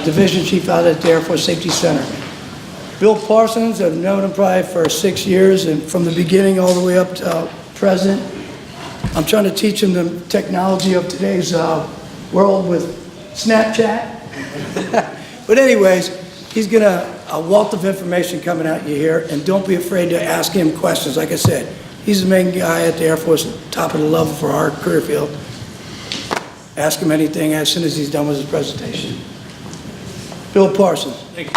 Division Chief out at the Air Force Safety Center. Bill Parsons, I've known him probably for 6 years, and from the beginning all the way up to present. I'm trying to teach him the technology of today's world with Snapchat. But anyways, he's got a wealth of information coming at you here, and don't be afraid to ask him questions. Like I said, he's the main guy at the Air Force, top of the level for our career field. Ask him anything as soon as he's done with his presentation. Bill Parsons. Thank you.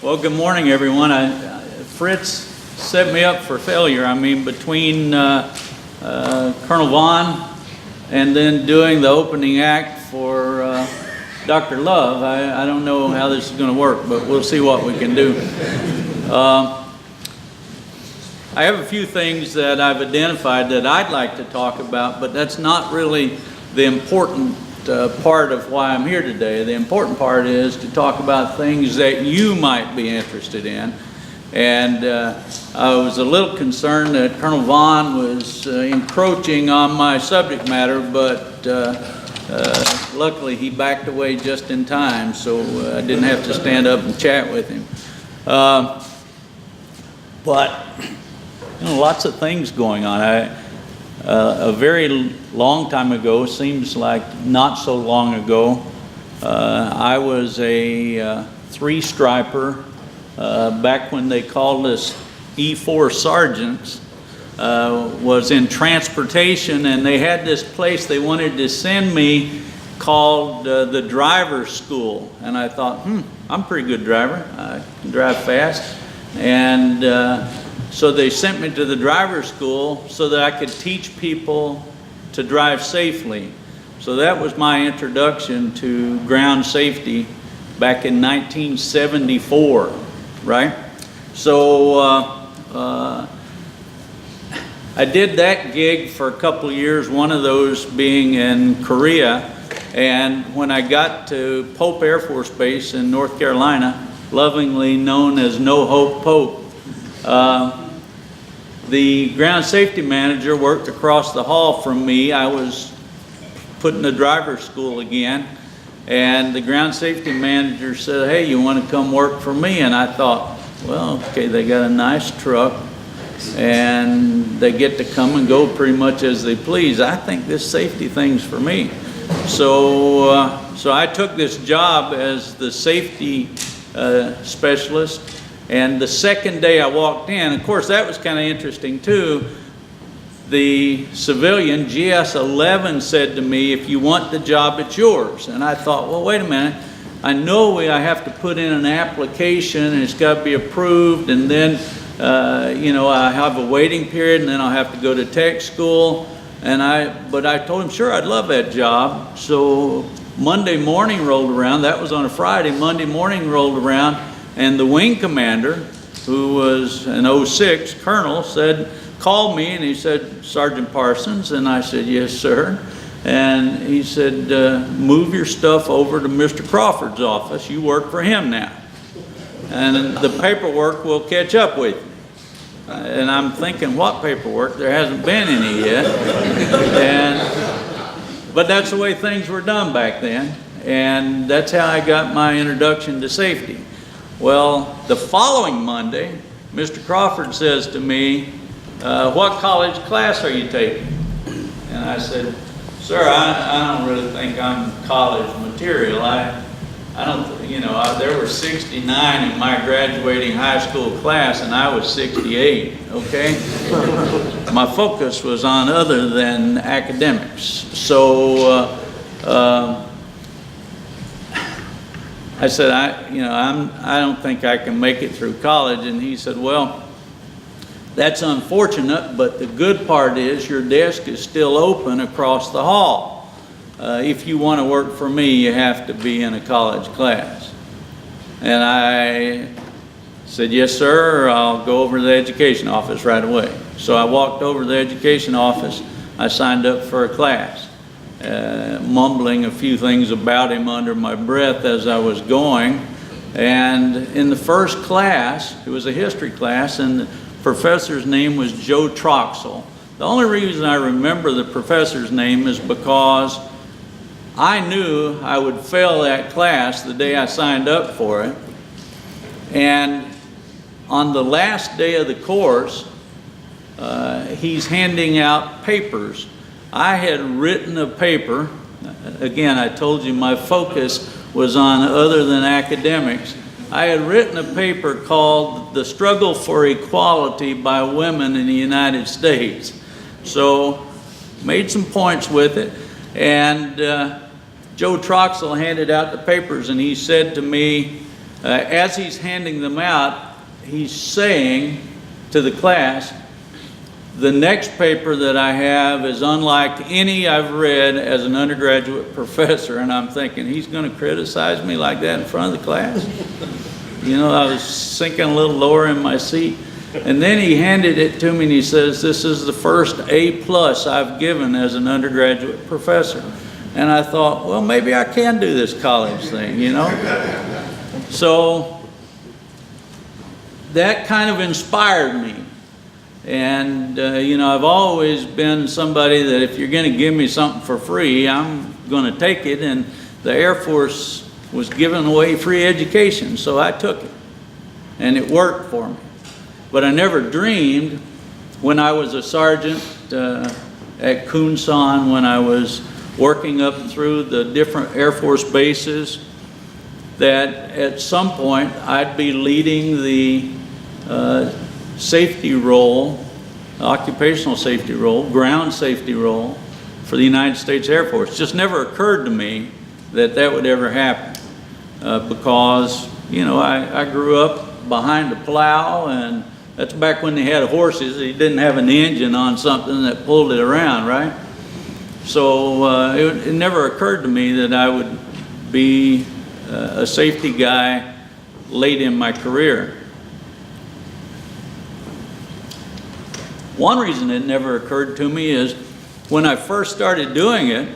Well, good morning, everyone. Fritz set me up for failure. I mean, between Colonel Vaughn and then doing the opening act for Dr. Love, I don't know how this is going to work, but we'll see what we can do. I have a few things that I've identified that I'd like to talk about, but that's not really the important part of why I'm here today. The important part is to talk about things that you might be interested in. And I was a little concerned that Colonel Vaughn was encroaching on my subject matter, but luckily he backed away just in time, so I didn't have to stand up and chat with him. But you know, lots of things going on. A very long time ago, seems like not so long ago, I was a three-striper back when they called us E4 sergeants, was in transportation, and they had this place they wanted to send me called the driver's school. And I thought, I'm a pretty good driver. I can drive fast. And so they sent me to the driver's school so that I could teach people to drive safely. So that was my introduction to ground safety back in 1974, right? So I did that gig for a couple of years, one of those being in Korea. And when I got to Pope Air Force Base in North Carolina, lovingly known as No Hope Pope, the ground safety manager worked across the hall from me. I was put in the driver's school again, and the ground safety manager said, hey, you want to come work for me? And I thought, well, okay, they got a nice truck, and they get to come and go pretty much as they please. I think this safety thing's for me. So I took this job as the safety specialist. And the second day I walked in, of course, that was kind of interesting too. The civilian, GS-11, said to me, if you want the job, it's yours. And I thought, well, wait a minute. I know I have to put in an application, and it's got to be approved, and then, you know, I have a waiting period, and then I'll have to go to tech school. But I told him, sure, I'd love that job. So Monday morning rolled around. That was on a Friday. Monday morning rolled around. And the wing commander, who was an 06 colonel, called me and he said, Sergeant Parsons, and I said, yes, sir. And he said, move your stuff over to Mr. Crawford's office. You work for him now. And the paperwork will catch up with you. And I'm thinking, what paperwork? There hasn't been any yet. But that's the way things were done back then. And that's how I got my introduction to safety. Well, the following Monday, Mr. Crawford says to me, what college class are you taking? And I said, sir, I don't really think I'm college material. I don't, you know, there were 69 in my graduating high school class, and I was 68, okay? My focus was on other than academics. So, I said, I don't think I can make it through college. And he said, well, that's unfortunate, but the good part is your desk is still open across the hall. If you want to work for me, you have to be in a college class. And I said, yes, sir, I'll go over to the education office right away. So I walked over to the education office. I signed up for a class. Mumbling a few things about him under my breath as I was going. And in the first class, it was a history class, and the professor's name was Joe Troxel. The only reason I remember the professor's name is because I knew I would fail that class the day I signed up for it. And on the last day of the course, he's handing out papers. I had written a paper. Again, I told you my focus was on other than academics. I had written a paper called "The Struggle for Equality by Women in the United States." So, made some points with it. And Joe Troxel handed out the papers, and he said to me, as he's handing them out, he's saying to the class, "The next paper that I have is unlike any I've read as an undergraduate professor." And I'm thinking, he's going to criticize me like that in front of the class? You know, I was sinking a little lower in my seat. And then he handed it to me and he says, "This is the first A+ I've given as an undergraduate professor." And I thought, well, maybe I can do this college thing, you know? So that kind of inspired me. And, you know, I've always been somebody that if you're going to give me something for free, I'm going to take it. And the Air Force was giving away free education, so I took it. And it worked for me. But I never dreamed when I was a sergeant at Kunsan, when I was working up through the different Air Force bases, that at some point I'd be leading the safety role, occupational safety role, ground safety role for the United States Air Force. It just never occurred to me that that would ever happen because, you know, I grew up behind a plow, and that's back when they had horses. They didn't have an engine on something that pulled it around, right? So it never occurred to me that I would be a safety guy late in my career. One reason it never occurred to me is when I first started doing it,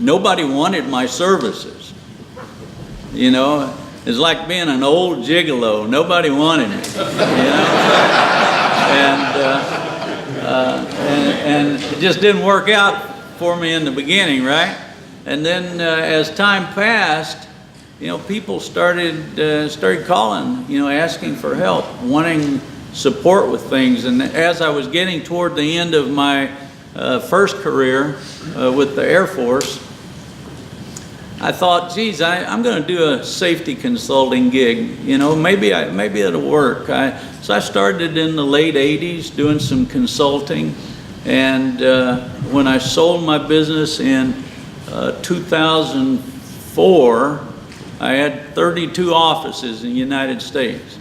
nobody wanted my services. You know, it's like being an old gigolo. Nobody wanted it, you know? And it just didn't work out for me in the beginning, right? And then as time passed, you know, people started calling, you know, asking for help, wanting support with things. And as I was getting toward the end of my first career with the Air Force, I thought, geez, I'm going to do a safety consulting gig. You know, maybe it'll work. So I started in the late 80s doing some consulting. And when I sold my business in 2004, I had 32 offices in the United States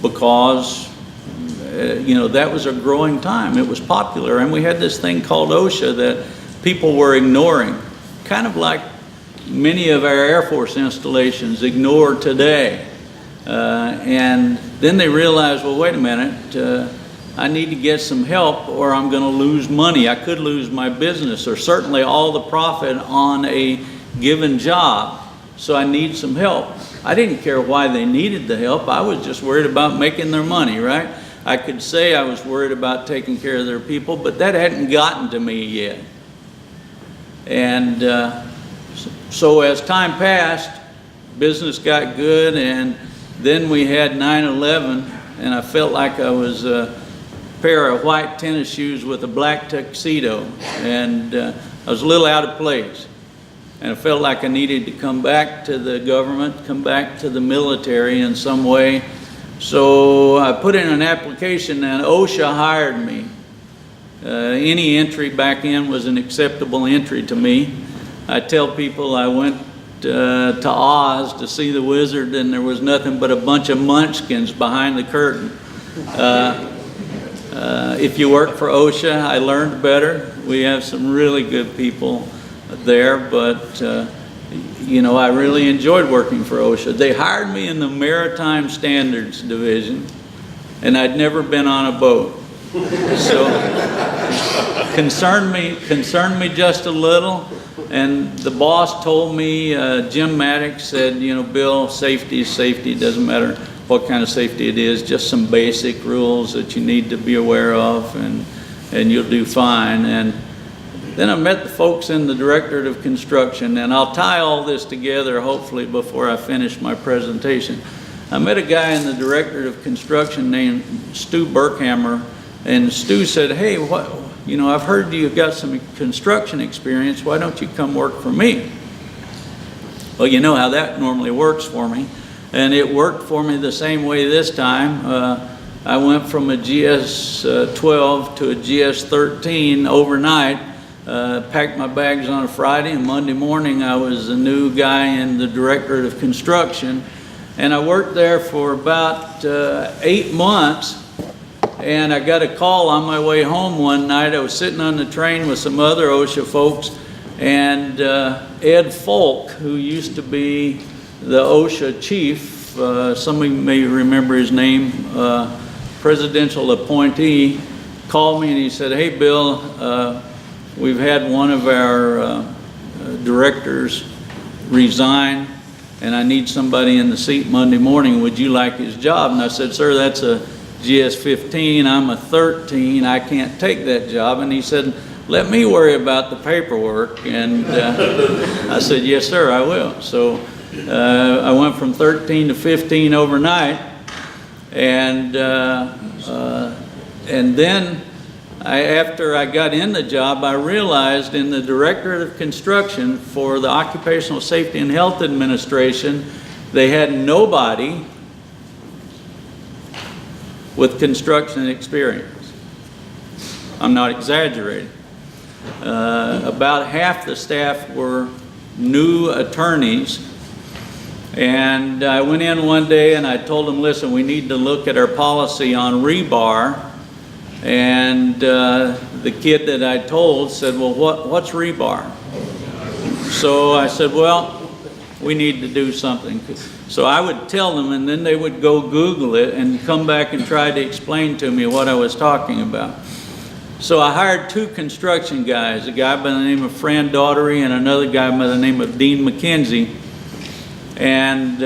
because, you know, that was a growing time. It was popular. And we had this thing called OSHA that people were ignoring, kind of like many of our Air Force installations ignore today. And then they realized, well, wait a minute, I need to get some help or I'm going to lose money. I could lose my business or certainly all the profit on a given job. So I need some help. I didn't care why they needed the help. I was just worried about making their money, right? I could say I was worried about taking care of their people, but that hadn't gotten to me yet. And so as time passed, business got good, and then we had 9/11, and I felt like I was a pair of white tennis shoes with a black tuxedo, and I was a little out of place. And I felt like I needed to come back to the government, come back to the military in some way. So I put in an application, and OSHA hired me. Any entry back in was an acceptable entry to me. I tell people I went to Oz to see the wizard, and there was nothing but a bunch of munchkins behind the curtain. If you work for OSHA, I learned better. We have some really good people there, but you know, I really enjoyed working for OSHA. They hired me in the Maritime Standards Division, and I'd never been on a boat. So concerned me just a little. And the boss told me, Jim Maddox said, you know, Bill, safety is safety, doesn't matter what kind of safety it is, just some basic rules that you need to be aware of, and you'll do fine. And then I met the folks in the Directorate of Construction, and I'll tie all this together hopefully before I finish my presentation. I met a guy in the Directorate of Construction named Stu Burkhammer, and Stu said, hey, I've heard you've got some construction experience, why don't you come work for me? Well, you know how that normally works for me, and it worked for me the same way this time. I went from a GS-12 to a GS-13 overnight, packed my bags on a Friday, and Monday morning I was a new guy in the Directorate of Construction, and I worked there for about 8 months, and I got a call on my way home one night. I was sitting on the train with some other OSHA folks, and Ed Folk, who used to be the OSHA chief, some of you may remember his name, presidential appointee, called me and he said, hey Bill, we've had one of our directors resign, and I need somebody in the seat Monday morning. Would you like his job? And I said, sir, that's a GS-15. I'm a 13. I can't take that job. And he said, let me worry about the paperwork. And I said, yes, sir, I will. So I went from 13 to 15 overnight. And then after I got in the job, I realized in the Directorate of Construction for the Occupational Safety and Health Administration, they had nobody with construction experience. I'm not exaggerating. About half the staff were new attorneys, and I went in one day and I told them, listen, we need to look at our policy on rebar. And the kid that I told said, well, what's rebar? So I said, well, we need to do something. So I would tell them, and then they would go Google it and come back and try to explain to me what I was talking about. So I hired 2 construction guys, a guy by the name of Fran Daughtery and another guy by the name of Dean McKenzie. And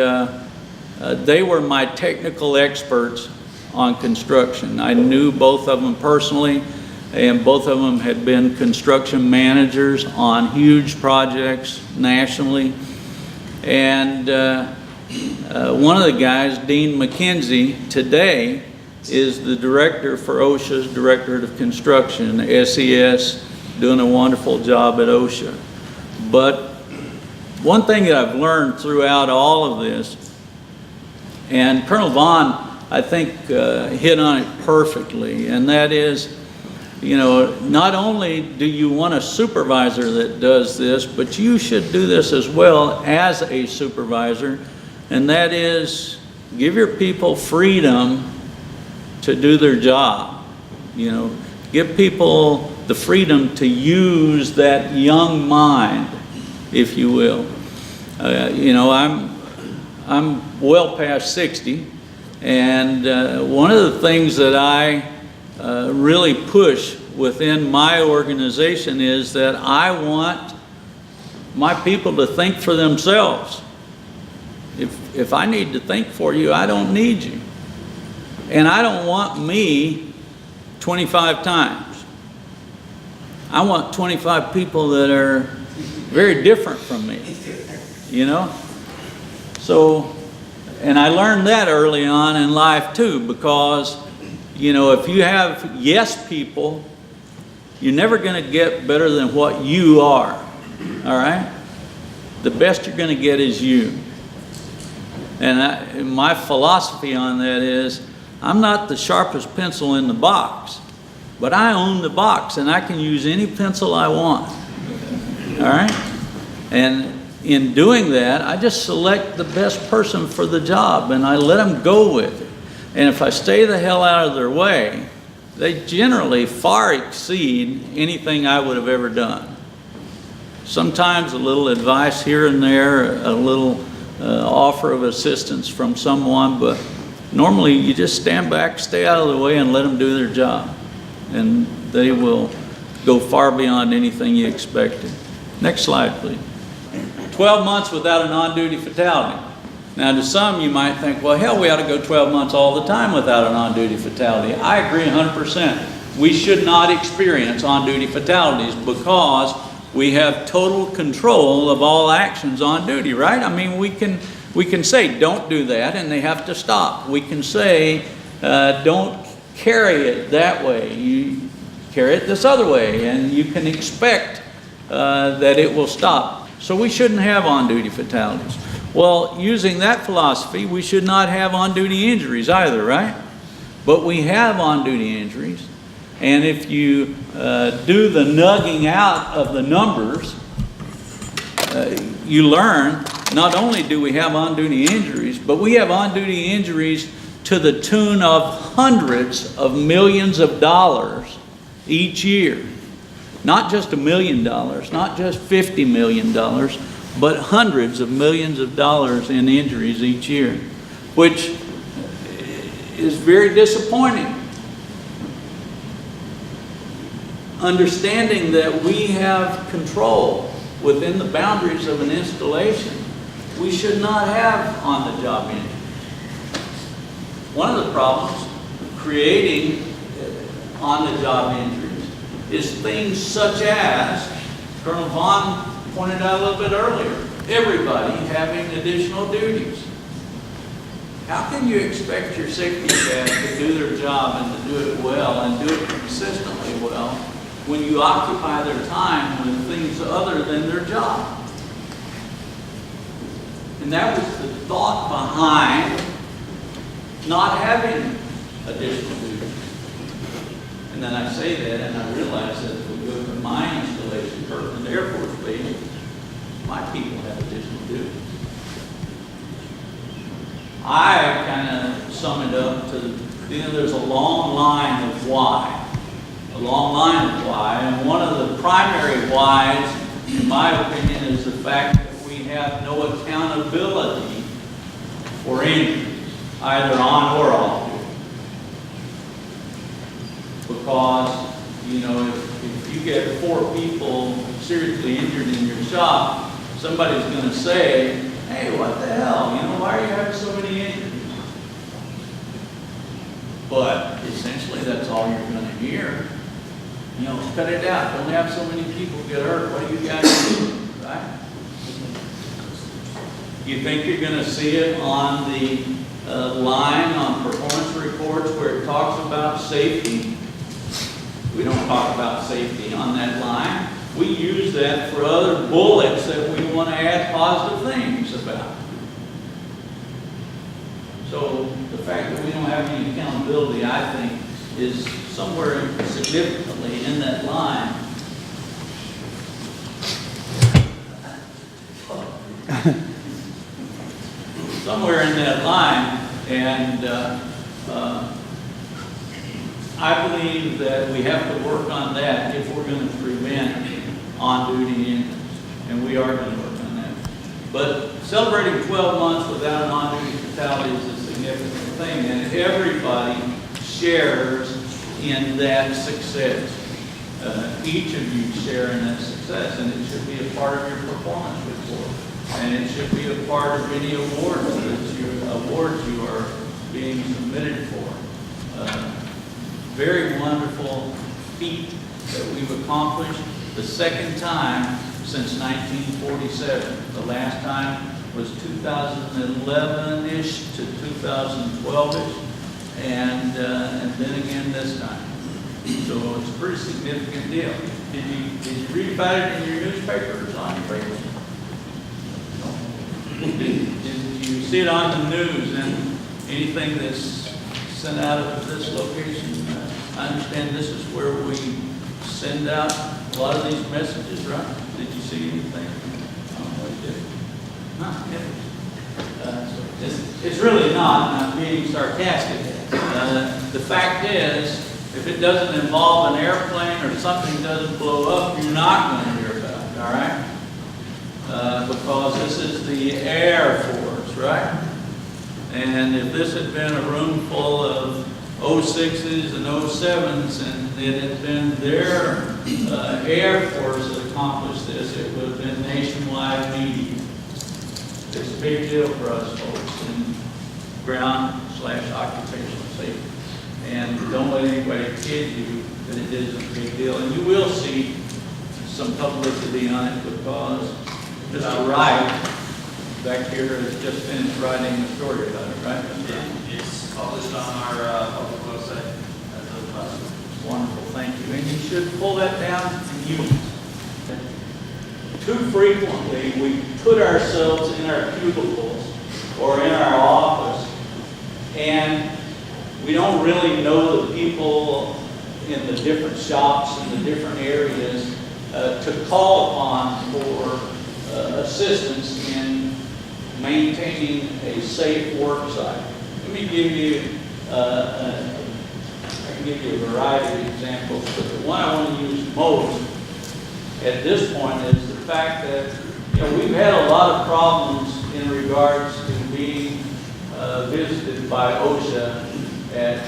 they were my technical experts on construction. I knew both of them personally, and both of them had been construction managers on huge projects nationally. And one of the guys, Dean McKenzie, today is the director for OSHA's Directorate of Construction, SES, doing a wonderful job at OSHA. But one thing that I've learned throughout all of this, and Colonel Vaughn, I think, hit on it perfectly, and that is, not only do you want a supervisor that does this, but you should do this as well as a supervisor, and that is give your people freedom to do their job. Give people the freedom to use that young mind, if you will. I'm well past 60. And one of the things that I really push within my organization is that I want my people to think for themselves. If I need to think for you, I don't need you. And I don't want me 25 times. I want 25 people that are very different from me, So, and I learned that early on in life too, because, if you have yes people, you're never going to get better than what you are, all right? The best you're going to get is you. And my philosophy on that is, I'm not the sharpest pencil in the box, but I own the box and I can use any pencil I want, all right? And in doing that, I just select the best person for the job and I let them go with it. And if I stay the hell out of their way, they generally far exceed anything I would have ever done. Sometimes a little advice here and there, a little offer of assistance from someone, but normally you just stand back, stay out of the way and let them do their job. And they will go far beyond anything you expected. Next slide, please. 12 months without an on-duty fatality. Now, to some, you might think, well, hell, we ought to go 12 months all the time without an on-duty fatality. I agree 100%. We should not experience on-duty fatalities because we have total control of all actions on duty, right? I mean, we can say, don't do that, and they have to stop. We can say, don't carry it that way. You carry it this other way, and you can expect that it will stop. So we shouldn't have on-duty fatalities. Well, using that philosophy, we should not have on-duty injuries either, right? But we have on-duty injuries. And if you do the nugging out of the numbers, you learn not only do we have on-duty injuries, but we have on-duty injuries to the tune of hundreds of millions of dollars each year. Not just $1 million, not just $50 million, but hundreds of millions of dollars in injuries each year, which is very disappointing. Understanding that we have control within the boundaries of an installation, we should not have on-the-job injuries. One of the problems creating on-the-job injuries is things such as, Colonel Vaughn pointed out a little bit earlier, everybody having additional duties. How can you expect your safety staff to do their job and to do it well and do it consistently well when you occupy their time with things other than their job? And that was the thought behind not having additional duties. And then I say that and I realize that if we go to my installation, Kirtland Air Force Base, my people have additional duties. I kind of sum it up to, there's a long line of why. A long line of why. And one of the primary whys, in my opinion, is the fact that we have no accountability for injuries, either on or off duty. Because, you know, if you get 4 people seriously injured in your shop, somebody's going to say, hey, what the hell? You know, why are you having so many injuries? But essentially, that's all you're going to hear. You know, cut it out. Don't have so many people get hurt. What do you guys do? Right? You think you're going to see it on the line on performance reports where it talks about safety? We don't talk about safety on that line. We use that for other bullets that we want to add positive things about. So the fact that we don't have any accountability, I think, is somewhere significantly in that line. Somewhere in that line, and I believe that we have to work on that if we're going to prevent on-duty injuries, and we are going to work on that. But celebrating 12 months without an on-duty fatality is a significant thing, and everybody shares in that success. Each of you share in that success, and it should be a part of your performance report, and it should be a part of any awards you are being submitted for. Very wonderful feat that we've accomplished. The second time since 1947. The last time was 2011-ish to 2012-ish, and then again this time. So it's a pretty significant deal. Did you read about it in your newspapers, on your papers? Did you see it on the news and anything that's sent out of this location? I understand this is where we send out a lot of these messages, right? Did you see anything? I don't know what you did. So it's really not, and I'm being sarcastic. The fact is, if it doesn't involve an airplane or something doesn't blow up, you're not going to hear about it, all right? Because this is the Air Force, right? And if this had been a room full of 06s and 07s, and it had been their Air Force that accomplished this, it would have been nationwide media. It's a big deal for us folks in ground/occupational safety. And don't let anybody kid you that it isn't a big deal. And you will see some publicity on it because Mr. Wright back here has just finished writing a story about it, right? It's published on our public website as of last week. Wonderful, thank you. And you should pull that down and use it. Too frequently, we put ourselves in our cubicles or in our office, and we don't really know the people in the different shops and the different areas to call upon for assistance in maintaining a safe work site. Let me give you, I can give you a variety of examples, but the one I want to use most at this point is the fact that we've had a lot of problems in regards to being visited by OSHA at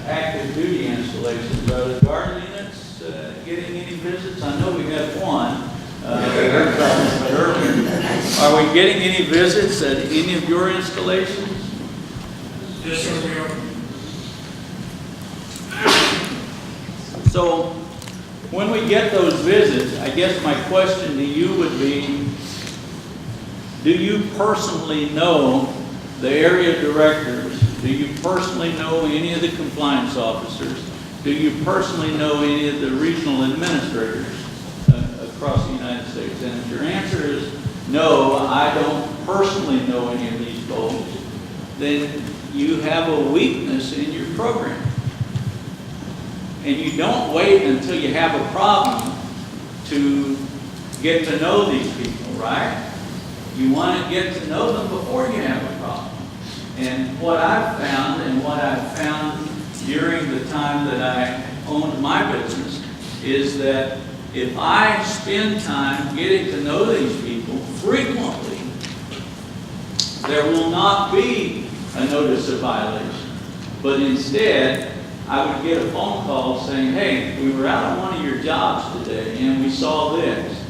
active duty installations. Are the guard units getting any visits? I know we had one earlier. Are we getting any visits at any of your installations? Yes, sir, we are. So when we get those visits, I guess my question to you would be, do you personally know the area directors? Do you personally know any of the compliance officers? Do you personally know any of the regional administrators across the United States? And if your answer is no, I don't personally know any of these folks, then you have a weakness in your program. And you don't wait until you have a problem to get to know these people, right? You want to get to know them before you have a problem. And what I've found, and what I've found during the time that I owned my business, is that if I spend time getting to know these people frequently, there will not be a notice of violation. But instead, I would get a phone call saying, hey, we were out on one of your jobs today and we saw this.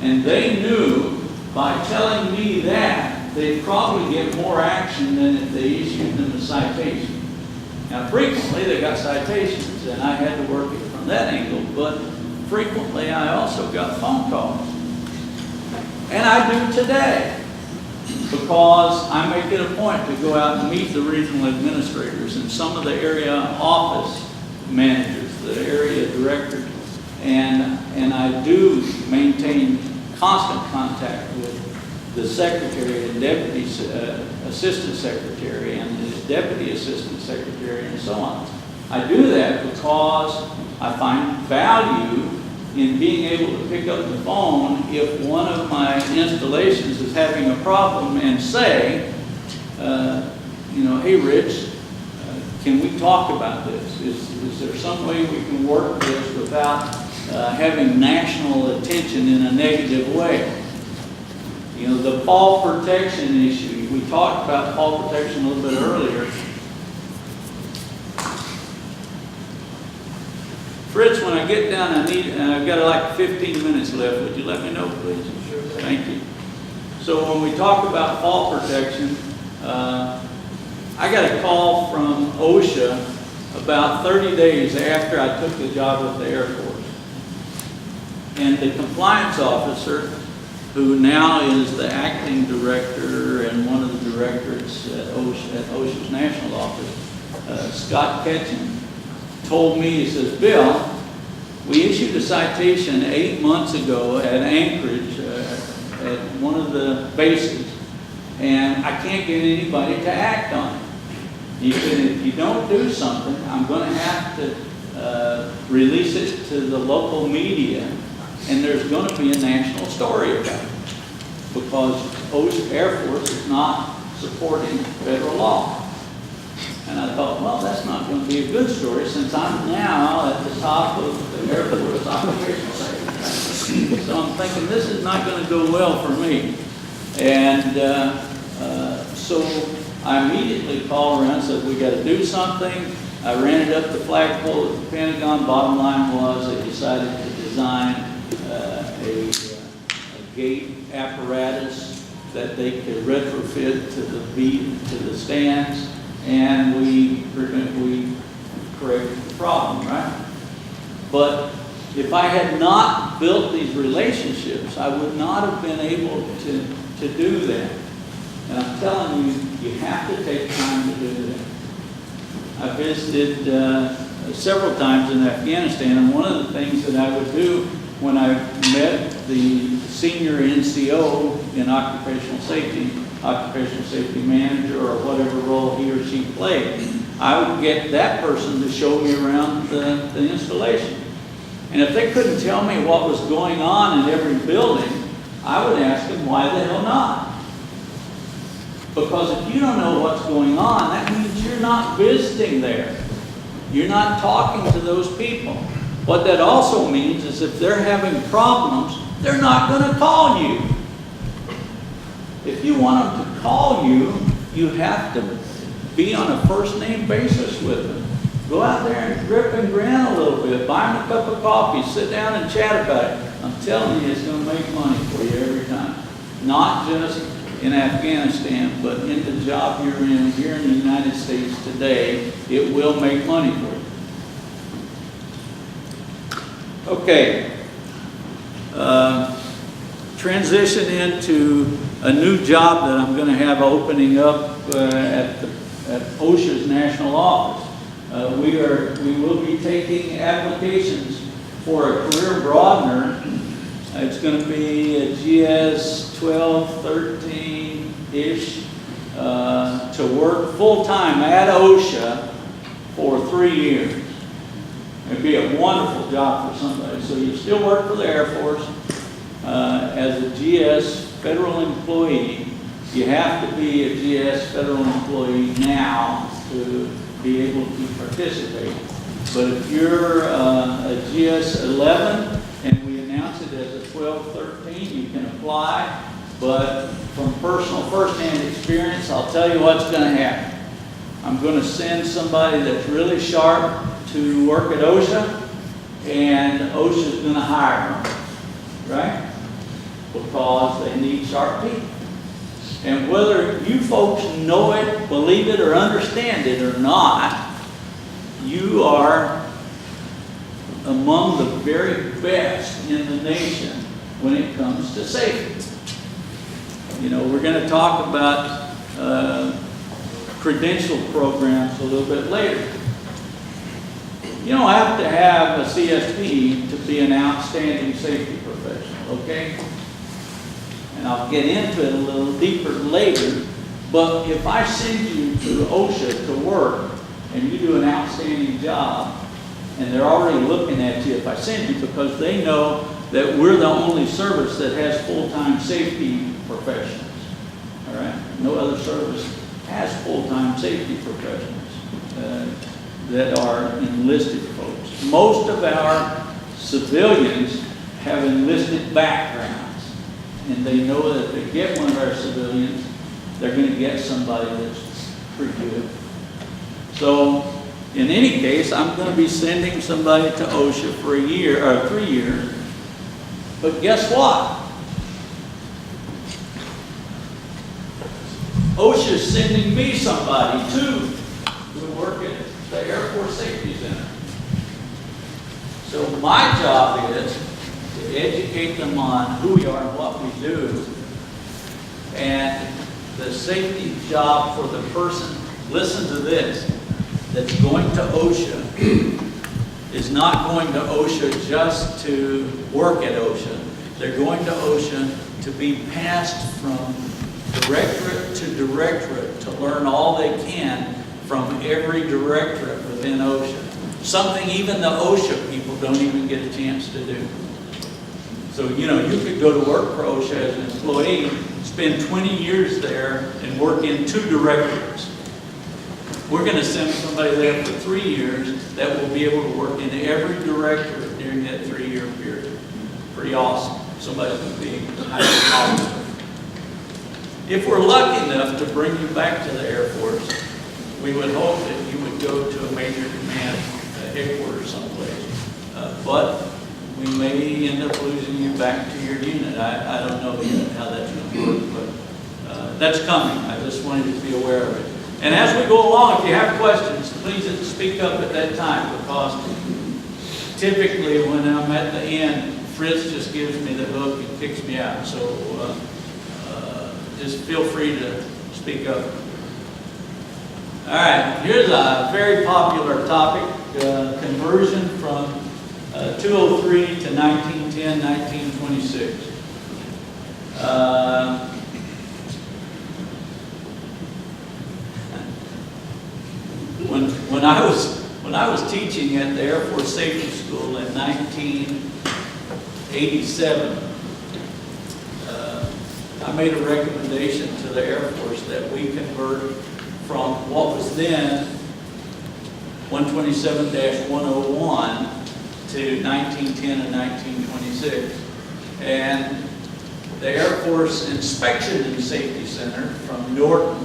And they knew by telling me that, they'd probably get more action than if they issued them a citation. Now, frequently they got citations and I had to work it from that angle, but frequently I also got phone calls. And I do today, because I make it a point to go out and meet the regional administrators and some of the area office managers, the area directors, and I do maintain constant contact with the secretary and deputy assistant secretary and the deputy assistant secretary and so on. I do that because I find value in being able to pick up the phone if one of my installations is having a problem and say, hey Rich, can we talk about this? Is there some way we can work this without having national attention in a negative way? The fall protection issue, we talked about fall protection a little bit earlier. Fritz, when I get down, I've got like 15 minutes left. Would you let me know, please? Sure. Thank you. So when we talk about fall protection, I got a call from OSHA about 30 days after I took the job with the Air Force. And the compliance officer, who now is the acting director and one of the directors at OSHA's national office, Scott Ketchum, told me, he says, Bill, we issued a citation 8 months ago at Anchorage at one of the bases, and I can't get anybody to act on it. He said, if you don't do something, I'm going to have to release it to the local media, and there's going to be a national story about it, because OSHA Air Force is not supporting federal law. And I thought, well, that's not going to be a good story since I'm now at the top of the Air Force Occupational Safety. So I'm thinking this is not going to go well for me. And so I immediately called around and said, we got to do something. I ran it up the flagpole at the Pentagon. Bottom line was they decided to design a gate apparatus that they could retrofit to the stands, and we corrected the problem, right? But if I had not built these relationships, I would not have been able to do that. And I'm telling you, you have to take time to do that. I visited several times in Afghanistan, and one of the things that I would do when I met the senior NCO in occupational safety manager, or whatever role he or she played, I would get that person to show me around the installation. And if they couldn't tell me what was going on in every building, I would ask them, why the hell not? Because if you don't know what's going on, that means you're not visiting there. You're not talking to those people. What that also means is if they're having problems, they're not going to call you. If you want them to call you, you have to be on a first-name basis with them. Go out there and grip and grin a little bit. Buy them a cup of coffee. Sit down and chat about it. I'm telling you, it's going to make money for you every time. Not just in Afghanistan, but in the job you're in here in the United States today, it will make money for you. Okay. Transition into a new job that I'm going to have opening up at OSHA's national office. We will be taking applications for a career broadener. It's going to be a GS 12, 13-ish to work full-time at OSHA for 3 years. It'd be a wonderful job for somebody. So you still work for the Air Force as a GS federal employee. You have to be a GS federal employee now to be able to participate. But if you're a GS 11 and we announce it as a 12, 13, you can apply. But from personal first-hand experience, I'll tell you what's going to happen. I'm going to send somebody that's really sharp to work at OSHA, and OSHA's going to hire them, right? Because they need sharp people. And whether you folks know it, believe it, or understand it or not, you are among the very best in the nation when it comes to safety. You know, we're going to talk about credential programs a little bit later. You don't have to have a CSP to be an outstanding safety professional, okay? And I'll get into it a little deeper later, but if I send you to OSHA to work and you do an outstanding job, and they're already looking at you if I send you, because they know that we're the only service that has full-time safety professionals, all right? No other service has full-time safety professionals that are enlisted folks. Most of our civilians have enlisted backgrounds, and they know that if they get one of our civilians, they're going to get somebody that's pretty good. So, in any case, I'm going to be sending somebody to OSHA for a year, or 3 years. But guess what? OSHA's sending me somebody too to work at the Air Force Safety Center. So my job is to educate them on who we are and what we do. And the safety job for the person, listen to this, that's going to OSHA is not going to OSHA just to work at OSHA. They're going to OSHA to be passed from directorate to directorate to learn all they can from every directorate within OSHA. Something even the OSHA people don't even get a chance to do. So, you know, you could go to work for OSHA as an employee, spend 20 years there, and work in 2 directorates. We're going to send somebody there for 3 years that will be able to work in every directorate during that 3-year period. Pretty awesome. Somebody's going to be highly qualified. If we're lucky enough to bring you back to the Air Force, we would hope that you would go to a major command headquarters someplace. But we may end up losing you back to your unit. I don't know yet how that's going to work, but that's coming. I just wanted you to be aware of it. And as we go along, if you have questions, please speak up at that time, because typically when I'm at the end, Fritz just gives me the hook and kicks me out. So just feel free to speak up. All right, here's a very popular topic, conversion from 203 to 1910, 1926. When I was teaching at the Air Force Safety School in 1987, I made a recommendation to the Air Force that we convert from what was then 127-101 to 1910 and 1926. And the Air Force Inspection and Safety Center from Norton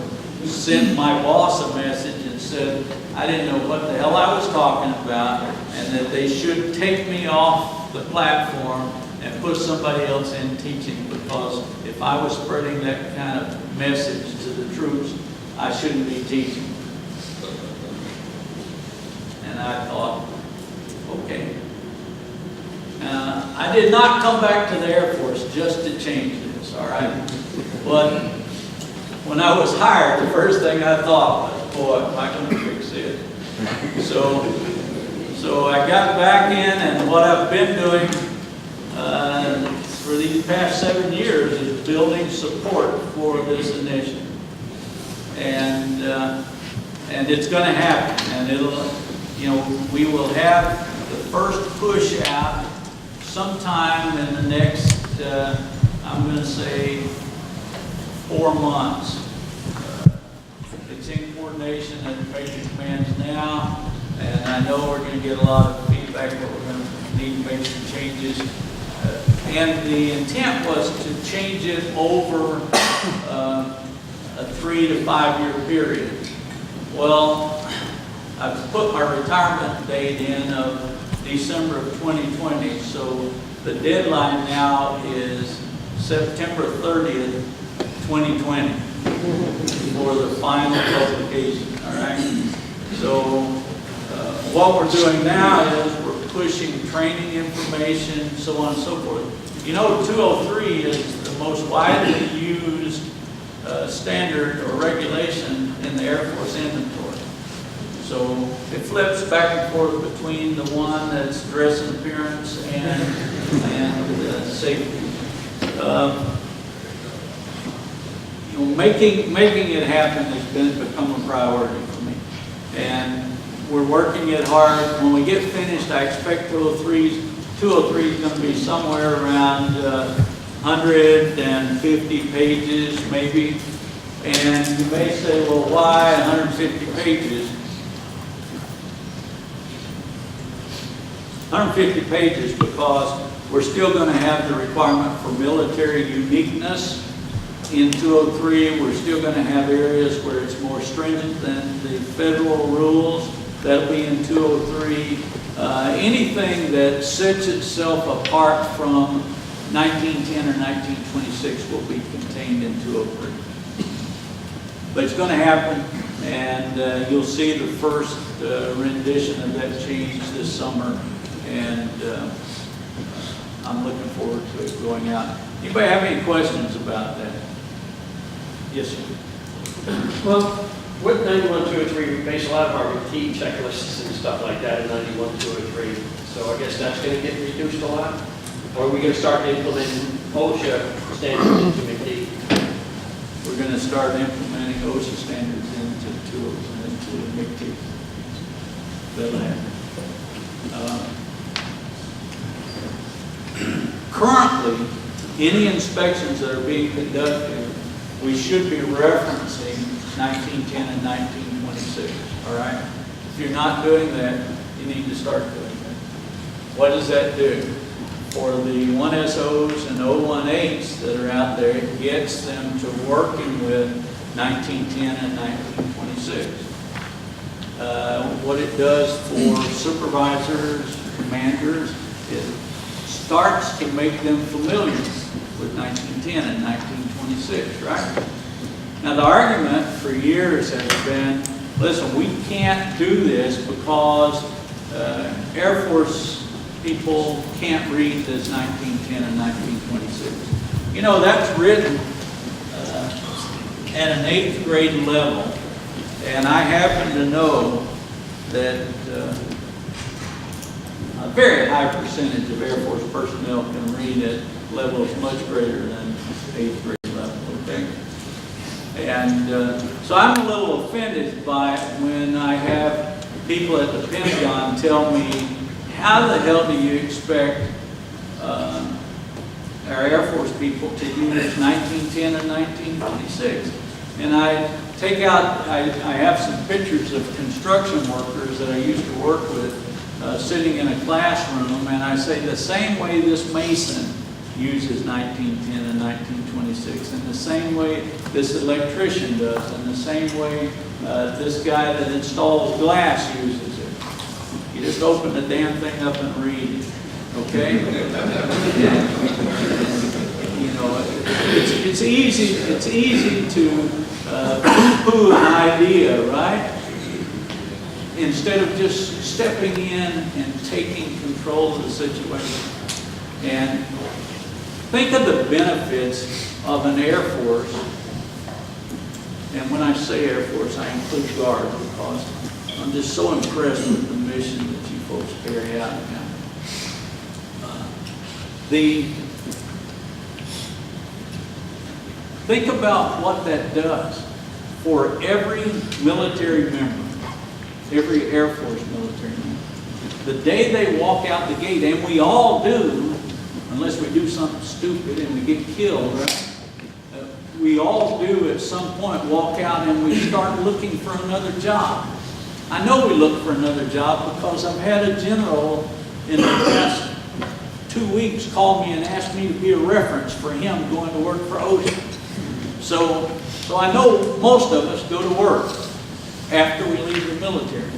sent my boss a message and said I didn't know what the hell I was talking about, and that they should take me off the platform and put somebody else in teaching, because if I was spreading that kind of message to the troops, I shouldn't be teaching. And I thought, okay. I did not come back to the Air Force just to change this, all right? But when I was hired, the first thing I thought was, boy, am I going to fix it? So I got back in, and what I've been doing for these past 7 years is building support for this initiative. And it's going to happen, and we will have the first push out sometime in the next, I'm going to say, 4 months. It's in coordination at the Major Commands now, and I know we're going to get a lot of feedback that we're going to need to make some changes. And the intent was to change it over a 3 to 5 year period. Well, I've put my retirement date in of December of 2020, so the deadline now is September 30th, 2020 for the final publication, all right? So what we're doing now is we're pushing training information, so on and so forth. 203 is the most widely used standard or regulation in the Air Force inventory. So it flips back and forth between the one that's dress and appearance and safety. Making it happen has become a priority for me, and we're working it hard. When we get finished, I expect 203 is going to be somewhere around 150 pages, maybe. And you may say, well, why 150 pages? 150 pages because we're still going to have the requirement for military uniqueness. In 203, we're still going to have areas where it's more stringent than the federal rules. That'll be in 203. Anything that sets itself apart from 1910 or 1926 will be contained in 203. But it's going to happen, and you'll see the first rendition of that change this summer, and I'm looking forward to it going out. Anybody have any questions about that? Yes, sir. Well, with 91-203, we base a lot of our routine checklists and stuff like that in 91-203. So I guess that's going to get reduced a lot? Or are we going to start implementing OSHA standards into McD? We're going to start implementing OSHA standards into McD. That'll happen. Currently, any inspections that are being conducted, we should be referencing 1910 and 1926, all right? If you're not doing that, you need to start doing that. What does that do? For the 1SOs and 018s that are out there, it gets them to working with 1910 and 1926. What it does for supervisors, commanders, it starts to make them familiar with 1910 and 1926, right? Now, the argument for years has been, listen, we can't do this because Air Force people can't read this 1910 and 1926. You know, that's written at an 8th grade level, and I happen to know that a very high percentage of Air Force personnel can read at levels much greater than 8th grade level, okay? And so I'm a little offended by when I have people at the Pentagon tell me, how the hell do you expect our Air Force people to use 1910 and 1926? And I take out, I have some pictures of construction workers that I used to work with sitting in a classroom, and I say the same way this mason uses 1910 and 1926, and the same way this electrician does, and the same way this guy that installs glass uses it. You just open the damn thing up and read it, okay? You know, it's easy to poo-poo an idea, right? Instead of just stepping in and taking control of the situation. And think of the benefits of an Air Force, and when I say Air Force, I include Guard, because I'm just so impressed with the mission that you folks carry out now. Think about what that does for every military member, every Air Force military member. The day they walk out the gate, and we all do, unless we do something stupid and we get killed, right? We all do at some point walk out and we start looking for another job. I know we look for another job because I've had a general in the past 2 weeks call me and ask me to be a reference for him going to work for OSHA. So I know most of us go to work after we leave the military.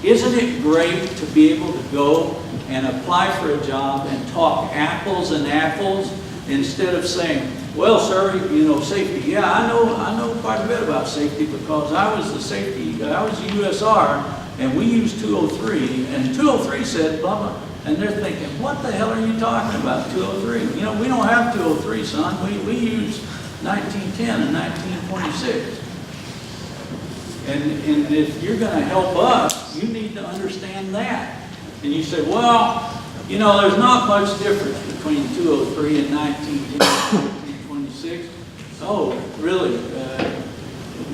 Isn't it great to be able to go and apply for a job and talk apples and apples instead of saying, well, sir, you know, safety. Yeah, I know quite a bit about safety because I was the safety guy. I was a USR, and we used 203, and 203 said blah, blah. And they're thinking, what the hell are you talking about, 203? You know, we don't have 203, son. We use 1910 and 1926. And if you're going to help us, you need to understand that. And you say, well, you know, there's not much difference between 203 and 1910 and 1926. Oh, really?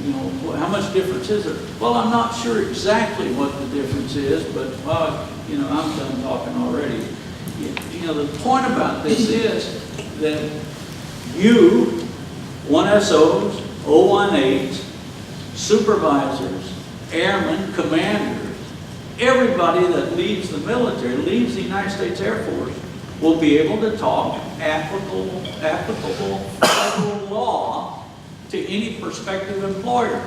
You know, how much difference is there? Well, I'm not sure exactly what the difference is, but, well, you know, I'm done talking already. You know, the point about this is that you, 1SOs, 018s, supervisors, airmen, commanders, everybody that leaves the military, leaves the United States Air Force, will be able to talk applicable federal law to any prospective employer.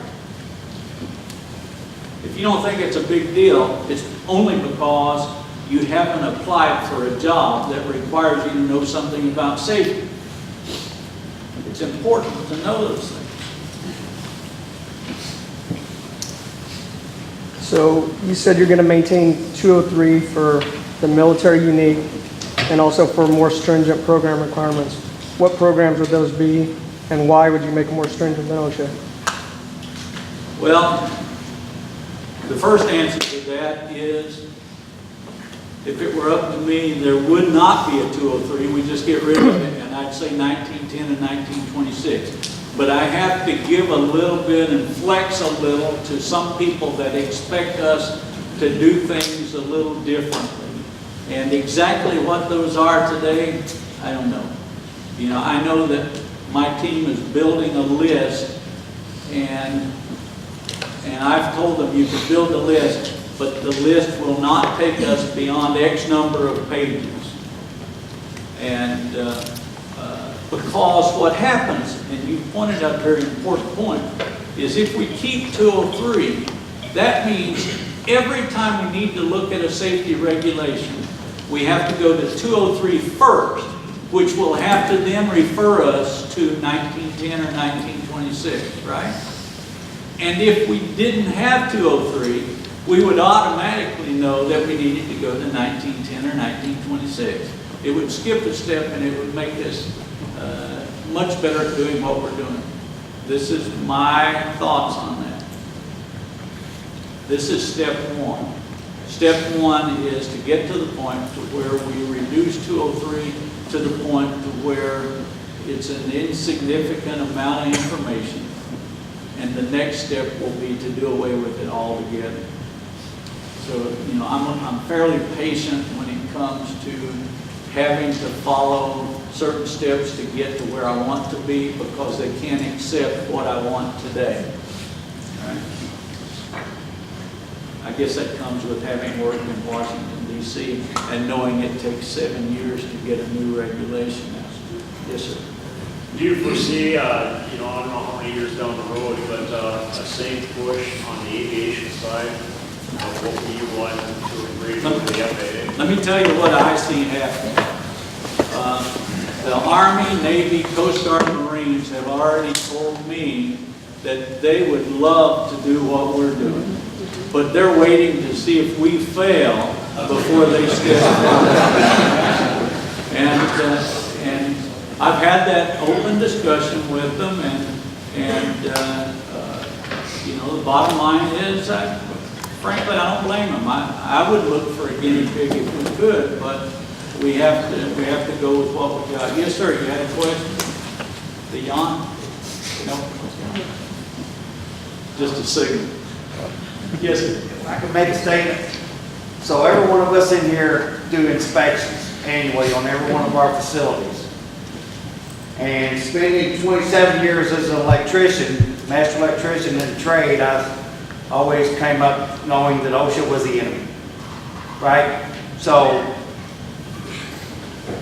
If you don't think it's a big deal, it's only because you haven't applied for a job that requires you to know something about safety. It's important to know those things. So you said you're going to maintain 203 for the military unique and also for more stringent program requirements. What programs would those be, and why would you make them more stringent than OSHA? Well, the first answer to that is, if it were up to me, there would not be a 203. We just get rid of it, and I'd say 1910 and 1926. But I have to give a little bit and flex a little to some people that expect us to do things a little differently. And exactly what those are today, I don't know. You know, I know that my team is building a list, and I've told them you can build a list, but the list will not take us beyond X number of pages. And because what happens, and you pointed out a very important point, is if we keep 203, that means every time we need to look at a safety regulation, we have to go to 203 first which will have to then refer us to 1910 or 1926, right? And if we didn't have 203, we would automatically know that we needed to go to 1910 or 1926. It would skip a step and it would make us much better at doing what we're doing. This is my thoughts on that. This is step one. Step one is to get to the point to where we reduce 203 to the point to where it's an insignificant amount of information. And the next step will be to do away with it altogether. So, you know, I'm fairly patient when it comes to having to follow certain steps to get to where I want to be because they can't accept what I want today. Right? I guess that comes with having worked in Washington, D.C. and knowing it takes 7 years to get a new regulation. Yes, sir. Do you foresee, I don't know how many years down the road, but a same push on the aviation side of what we want to agree with the FAA? Let me tell you what I see happening. The Army, Navy, Coast Guard, Marines have already told me that they would love to do what we're doing, but they're waiting to see if we fail before they step forward. And I've had that open discussion with them, and you know, the bottom line is, frankly, I don't blame them. I would look for a guinea pig if we could, but we have to go with what we got. Yes, sir. You had a question? The yawn? No. Just a signal. Yes, sir. If I could make a statement. So every one of us in here do inspections annually on every one of our facilities. And spending 27 years as an electrician, master electrician in the trade, I always came up knowing that OSHA was the enemy, right? So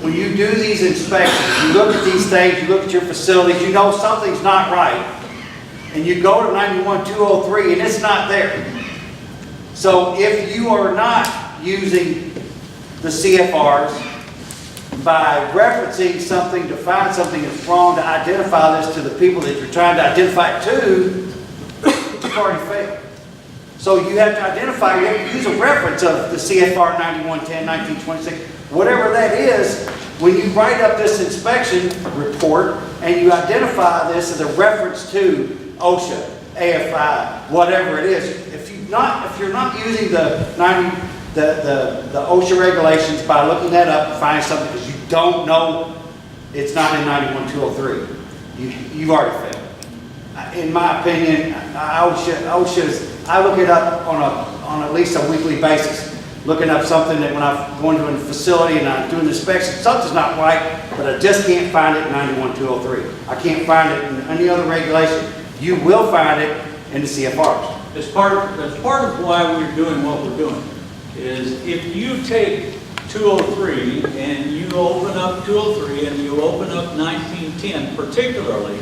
when you do these inspections, you look at these things, you look at your facilities, you know something's not right, and you go to 91203 and it's not there. So if you are not using the CFRs by referencing something to find something that's wrong, to identify this to the people that you're trying to identify it to, you've already failed. So you have to identify, you have to use a reference of the CFR 9110, 1926, whatever that is. When you write up this inspection report and you identify this as a reference to OSHA, AFI, whatever it is, if you're not using the OSHA regulations by looking that up and finding something because you don't know it's not in 91203, you've already failed. In my opinion, OSHA's, I look it up on at least a weekly basis, looking up something that when I'm going to a facility and I'm doing the inspection, something's not right, but I just can't find it in 91203. I can't find it in any other regulation. You will find it in the CFRs. That's part of why we're doing what we're doing. Is if you take 203 and you open up 203 and you open up 1910 particularly,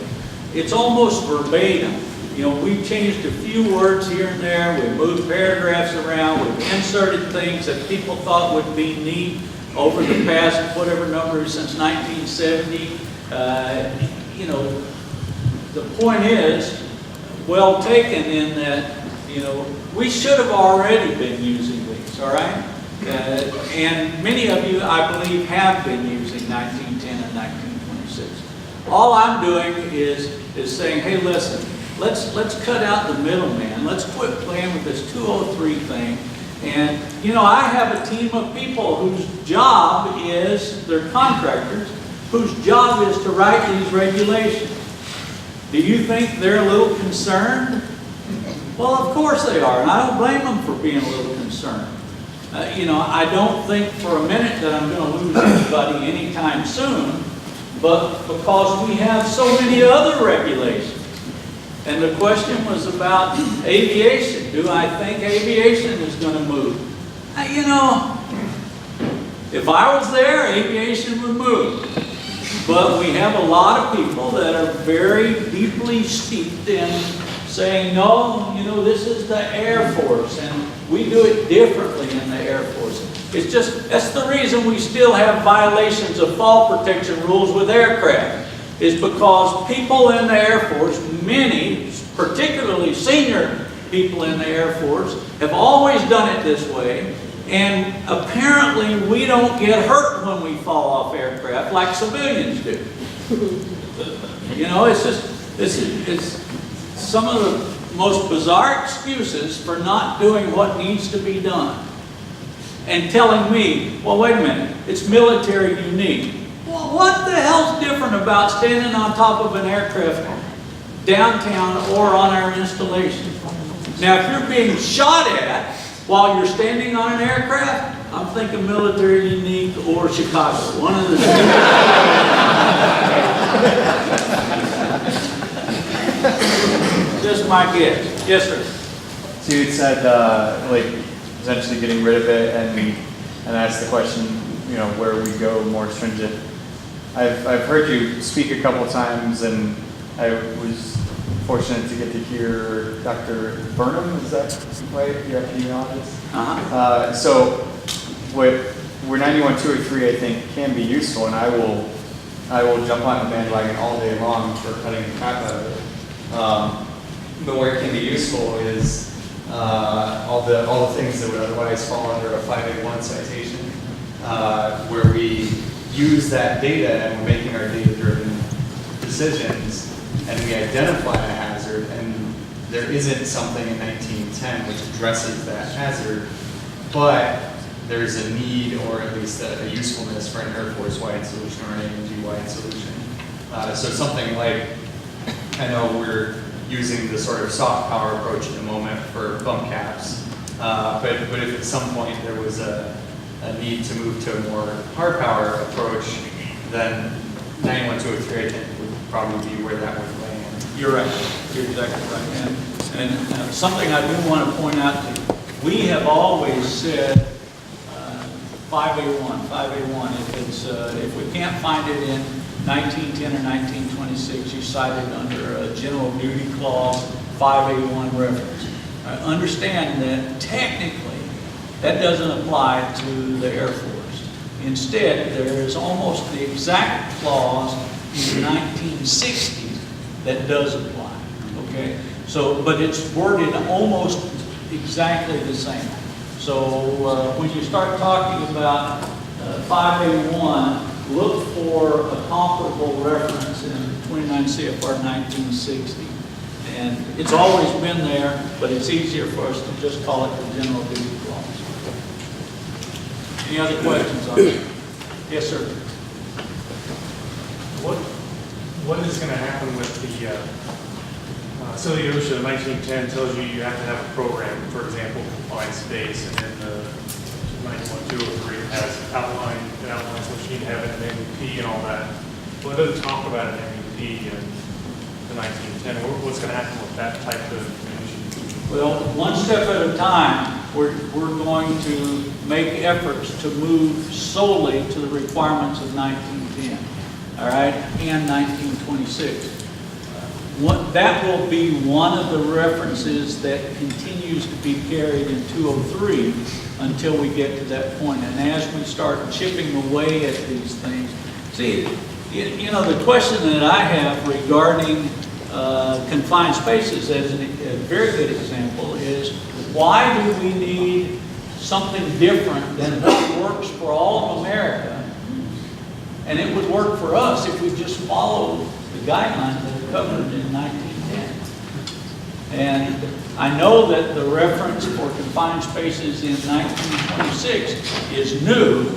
it's almost verbatim. You know, we've changed a few words here and there, we've moved paragraphs around, we've inserted things that people thought would be neat over the past whatever number since 1970. You know, the point is, well taken in that, you know, we should have already been using these, all right? And many of you, I believe, have been using 1910 and 1926. All I'm doing is saying, hey, listen, let's cut out the middleman. Let's quit playing with this 203 thing. And, you know, I have a team of people whose job is, they're contractors, whose job is to write these regulations. Do you think they're a little concerned? Well, of course they are, and I don't blame them for being a little concerned. You know, I don't think for a minute that I'm going to lose anybody anytime soon, but because we have so many other regulations. And the question was about aviation. Do I think aviation is going to move? You know, if I was there, aviation would move. But we have a lot of people that are very deeply steeped in saying, no, you know, this is the Air Force, and we do it differently in the Air Force. It's just, that's the reason we still have violations of fall protection rules with aircraft, is because people in the Air Force, many, particularly senior people in the Air Force, have always done it this way, and apparently we don't get hurt when we fall off aircraft like civilians do. You know, it's just, it's some of the most bizarre excuses for not doing what needs to be done. And telling me, well, wait a minute, it's military unique. Well, what the hell's different about standing on top of an aircraft downtown or on our installation? Now, if you're being shot at while you're standing on an aircraft, I'm thinking military unique or Chicago, one of the two. Just my guess. Yes, sir. So you said, like, essentially getting rid of it, and asked the question, you know, where we go more stringent. I've heard you speak a couple times, and I was fortunate to get to hear Dr. Burnham, is that right? You're epidemiologist? So where 91-203 I think can be useful, and I will jump on the bandwagon all day long for cutting the crap out of it. But where it can be useful is all the things that would otherwise fall under a 581 citation, where we use that data and we're making our data-driven decisions, and we identify a hazard, and there isn't something in 1910 which addresses that hazard, but there's a need, or at least a usefulness for an Air Force-wide solution or an AMG-wide solution. So something like, I know we're using the sort of soft power approach at the moment for bump caps, but if at some point there was a need to move to a more hard power approach, then 91-203 I think would probably be where that would land. You're right. You're exactly right. And something I do want to point out to you, we have always said 5A1. If we can't find it in 1910 or 1926, you cite it under a general duty clause 5A1 reference. I understand that technically that doesn't apply to the Air Force. Instead, there is almost the exact clause in 1960 that does apply. Okay, so but it's worded almost exactly the same. So when you start talking about 5A1, look for a comparable reference in 29 CFR 1960. And it's always been there, but it's easier for us to just call it the general duty clause. Any other questions on that? Yes, sir. What is going to happen with the, so the OSHA 1910 tells you have to have a program, for example, confined space, and then the 91-203 has outlines what you need to have in an MEP and all that. Well, it doesn't talk about an MEP in the 1910. What's going to happen with that type of information? Well, one step at a time, we're going to make efforts to move solely to the requirements of 1910, all right, and 1926. That will be one of the references that continues to be carried in 203 until we get to that point. And as we start chipping away at these things, see, you know, the question that I have regarding confined spaces as a very good example is, why do we need something different than what works for all of America? And it would work for us if we just followed the guidelines that are covered in 1910. And I know that the reference for confined spaces in 1926 is new,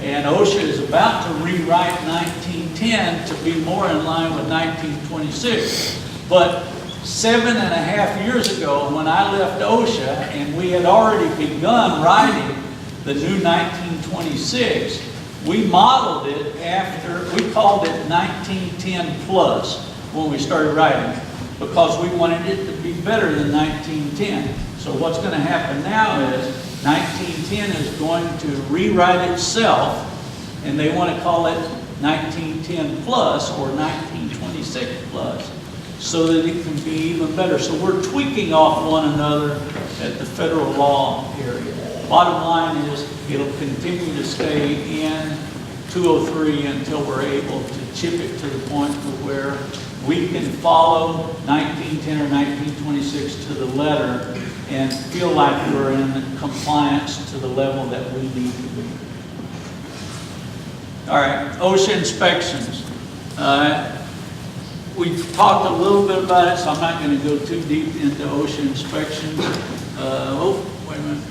and OSHA is about to rewrite 1910 to be more in line with 1926. But 7.5 years ago, when I left OSHA and we had already begun writing the new 1926, we modeled it after, we called it 1910 plus when we started writing it, because we wanted it to be better than 1910. So what's going to happen now is 1910 is going to rewrite itself, and they want to call it 1910 plus or 1926 plus, so that it can be even better. So we're tweaking off one another at the federal law area. Bottom line is, It'll continue to stay in 203 until we're able to chip it to the point where we can follow 1910 or 1926 to the letter and feel like we're in compliance to the level that we need to be. All right, OSHA inspections. We've talked a little bit about it, so I'm not going to go too deep into OSHA inspections. Wait a minute.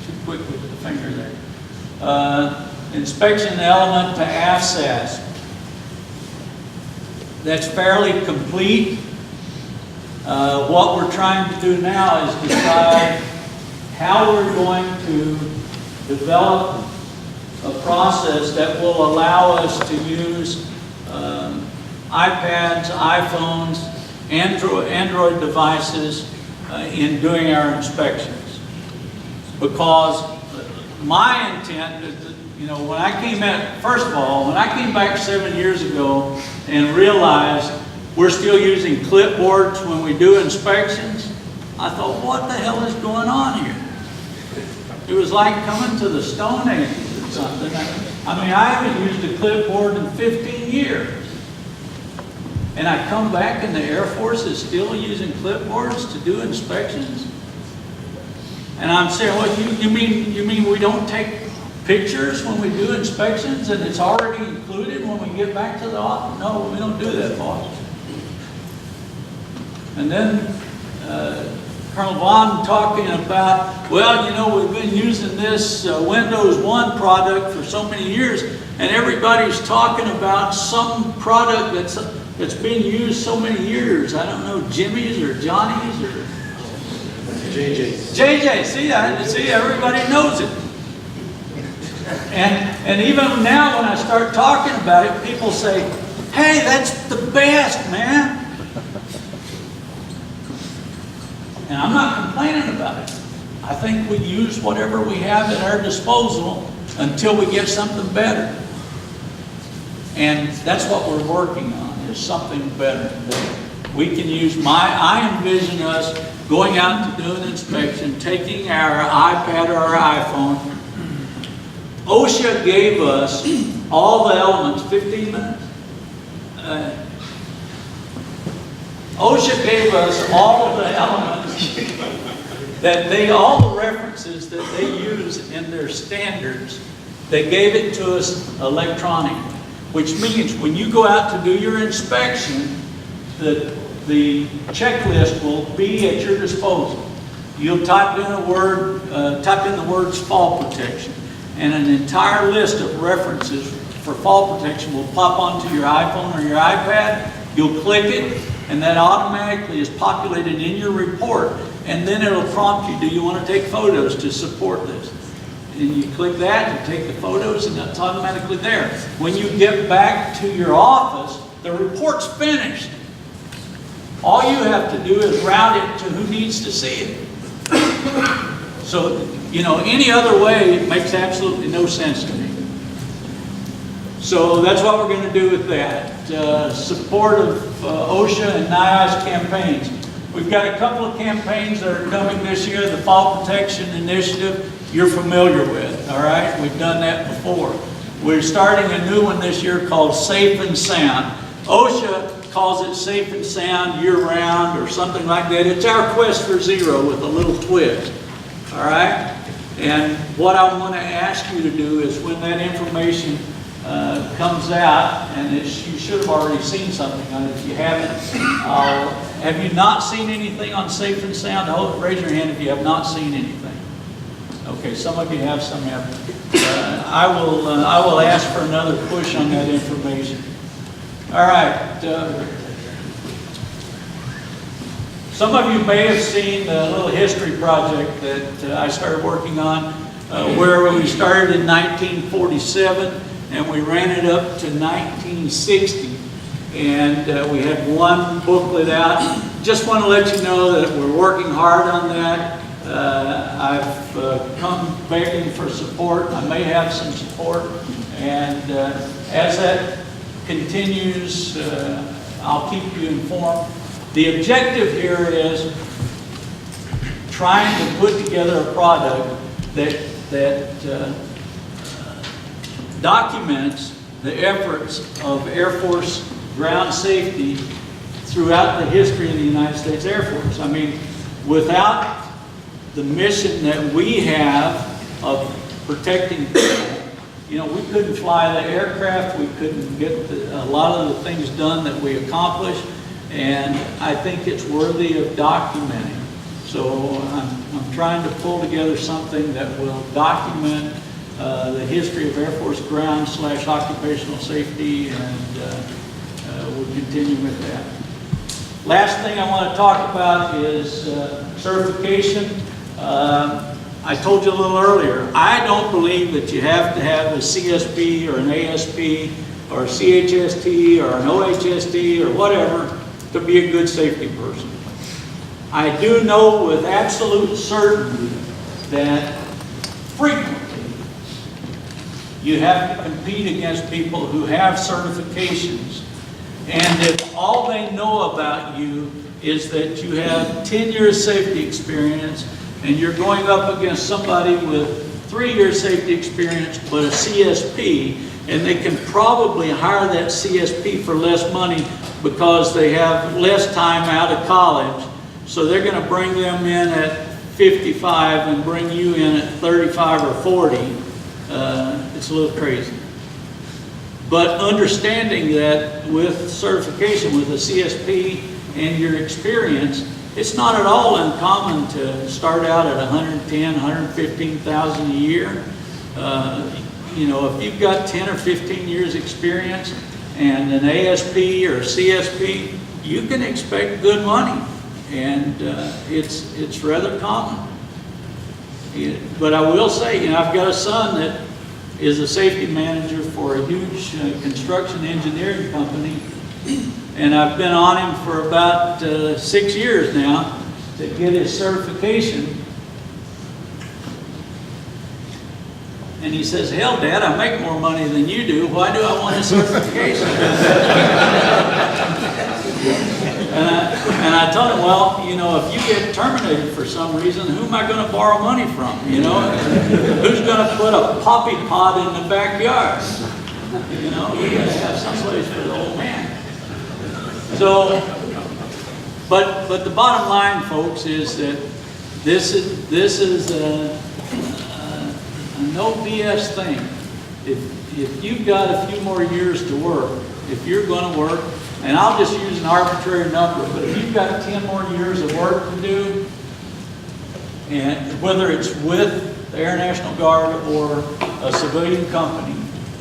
Too quick with the finger there. Inspection element to AFSEC. That's fairly complete. What we're trying to do now is decide how we're going to develop a process that will allow us to use iPads, iPhones, Android devices in doing our inspections. Because my intent is that, when I came in, first of all, when I came back 7 years ago and realized we're still using clipboards when we do inspections, I thought, what the hell is going on here? It was like coming to the Stone Age or something. I mean, I haven't used a clipboard in 15 years. And I come back and the Air Force is still using clipboards to do inspections? And I'm saying, well, you mean we don't take pictures when we do inspections and it's already included when we get back to the office? No, we don't do that, boss. And then Colonel Vaughn talking about, well, we've been using this Windows 1 product for so many years, and everybody's talking about some product that's been used so many years. I don't know, Jimmy's or Johnny's or JJ. JJ, see, everybody knows it. And even now when I start talking about it, people say, hey, that's the best, man. And I'm not complaining about it. I think we use whatever we have at our disposal until we get something better. And that's what we're working on, is something better. We can use I envision us going out to do an inspection, taking our iPad or our iPhone. OSHA gave us all the elements, 15 minutes? OSHA gave us all of the elements all the references that they use in their standards, they gave it to us electronically, which means when you go out to do your inspection, the checklist will be at your disposal. You'll type in the words fall protection, and an entire list of references for fall protection will pop onto your iPhone or your iPad. You'll click it, and that automatically is populated in your report, and then it'll prompt you, do you want to take photos to support this? And you click that, you take the photos, and that's automatically there. When you get back to your office, the report's finished. All you have to do is route it to who needs to see it. So, any other way, it makes absolutely no sense to me. So that's what we're going to do with that. Support of OSHA and NIOSH campaigns. We've got a couple of campaigns that are coming this year. The Fall Protection Initiative, you're familiar with, all right? We've done that before. We're starting a new one this year called Safe and Sound. OSHA calls it Safe and Sound year-round or something like that. It's our quest for zero with a little twist, all right? And what I want to ask you to do is when that information comes out, and you should have already seen something on it. If you haven't, have you not seen anything on Safe and Sound? Raise your hand if you have not seen anything. Okay, some of you have, some haven't. I will ask for another push on that information. All right. Some of you may have seen the little history project that I started working on, where we started in 1947 and we ran it up to 1960. And we had one booklet out. Just want to let you know that we're working hard on that. I've come begging for support. I may have some support. And as that continues, I'll keep you informed. The objective here is trying to put together a product that that documents the efforts of Air Force ground safety throughout the history of the United States Air Force. I mean, without the mission that we have of protecting people, you know, we couldn't fly the aircraft, we couldn't get a lot of the things done that we accomplished, and I think it's worthy of documenting. So I'm trying to pull together something that will document the history of Air Force ground / occupational safety, and we'll continue with that. Last thing I want to talk about is certification. I told you a little earlier, I don't believe that you have to have a CSP or an ASP or a CHST or an OHST or whatever to be a good safety person. I do know with absolute certainty that frequently you have to compete against people who have certifications, and if all they know about you is that you have 10 years safety experience and you're going up against somebody with 3 years safety experience but a CSP, and they can probably hire that CSP for less money because they have less time out of college, so they're going to bring them in at 55 and bring you in at 35 or 40. It's a little crazy. But understanding that with certification, with a CSP and your experience, it's not at all uncommon to start out at 110, 115,000 a year. You know, if you've got 10 or 15 years experience and an ASP or a CSP, you can expect good money, and it's rather common. But I will say, you know, I've got a son that is a safety manager for a huge construction engineering company, and I've been on him for about 6 years now to get his certification. And he says, "Hell, Dad, I make more money than you do. Why do I want a certification?" And I told him, well, you know, if you get terminated for some reason, who am I going to borrow money from? You know, who's going to put a poppy pod in the backyard? You know, we got to have someplace for the old man. So, but the bottom line, folks, is that this is a no BS thing. If you've got a few more years to work, if you're going to work, and I'll just use an arbitrary number, but if you've got 10 more years of work to do, and whether it's with the Air National Guard or a civilian company,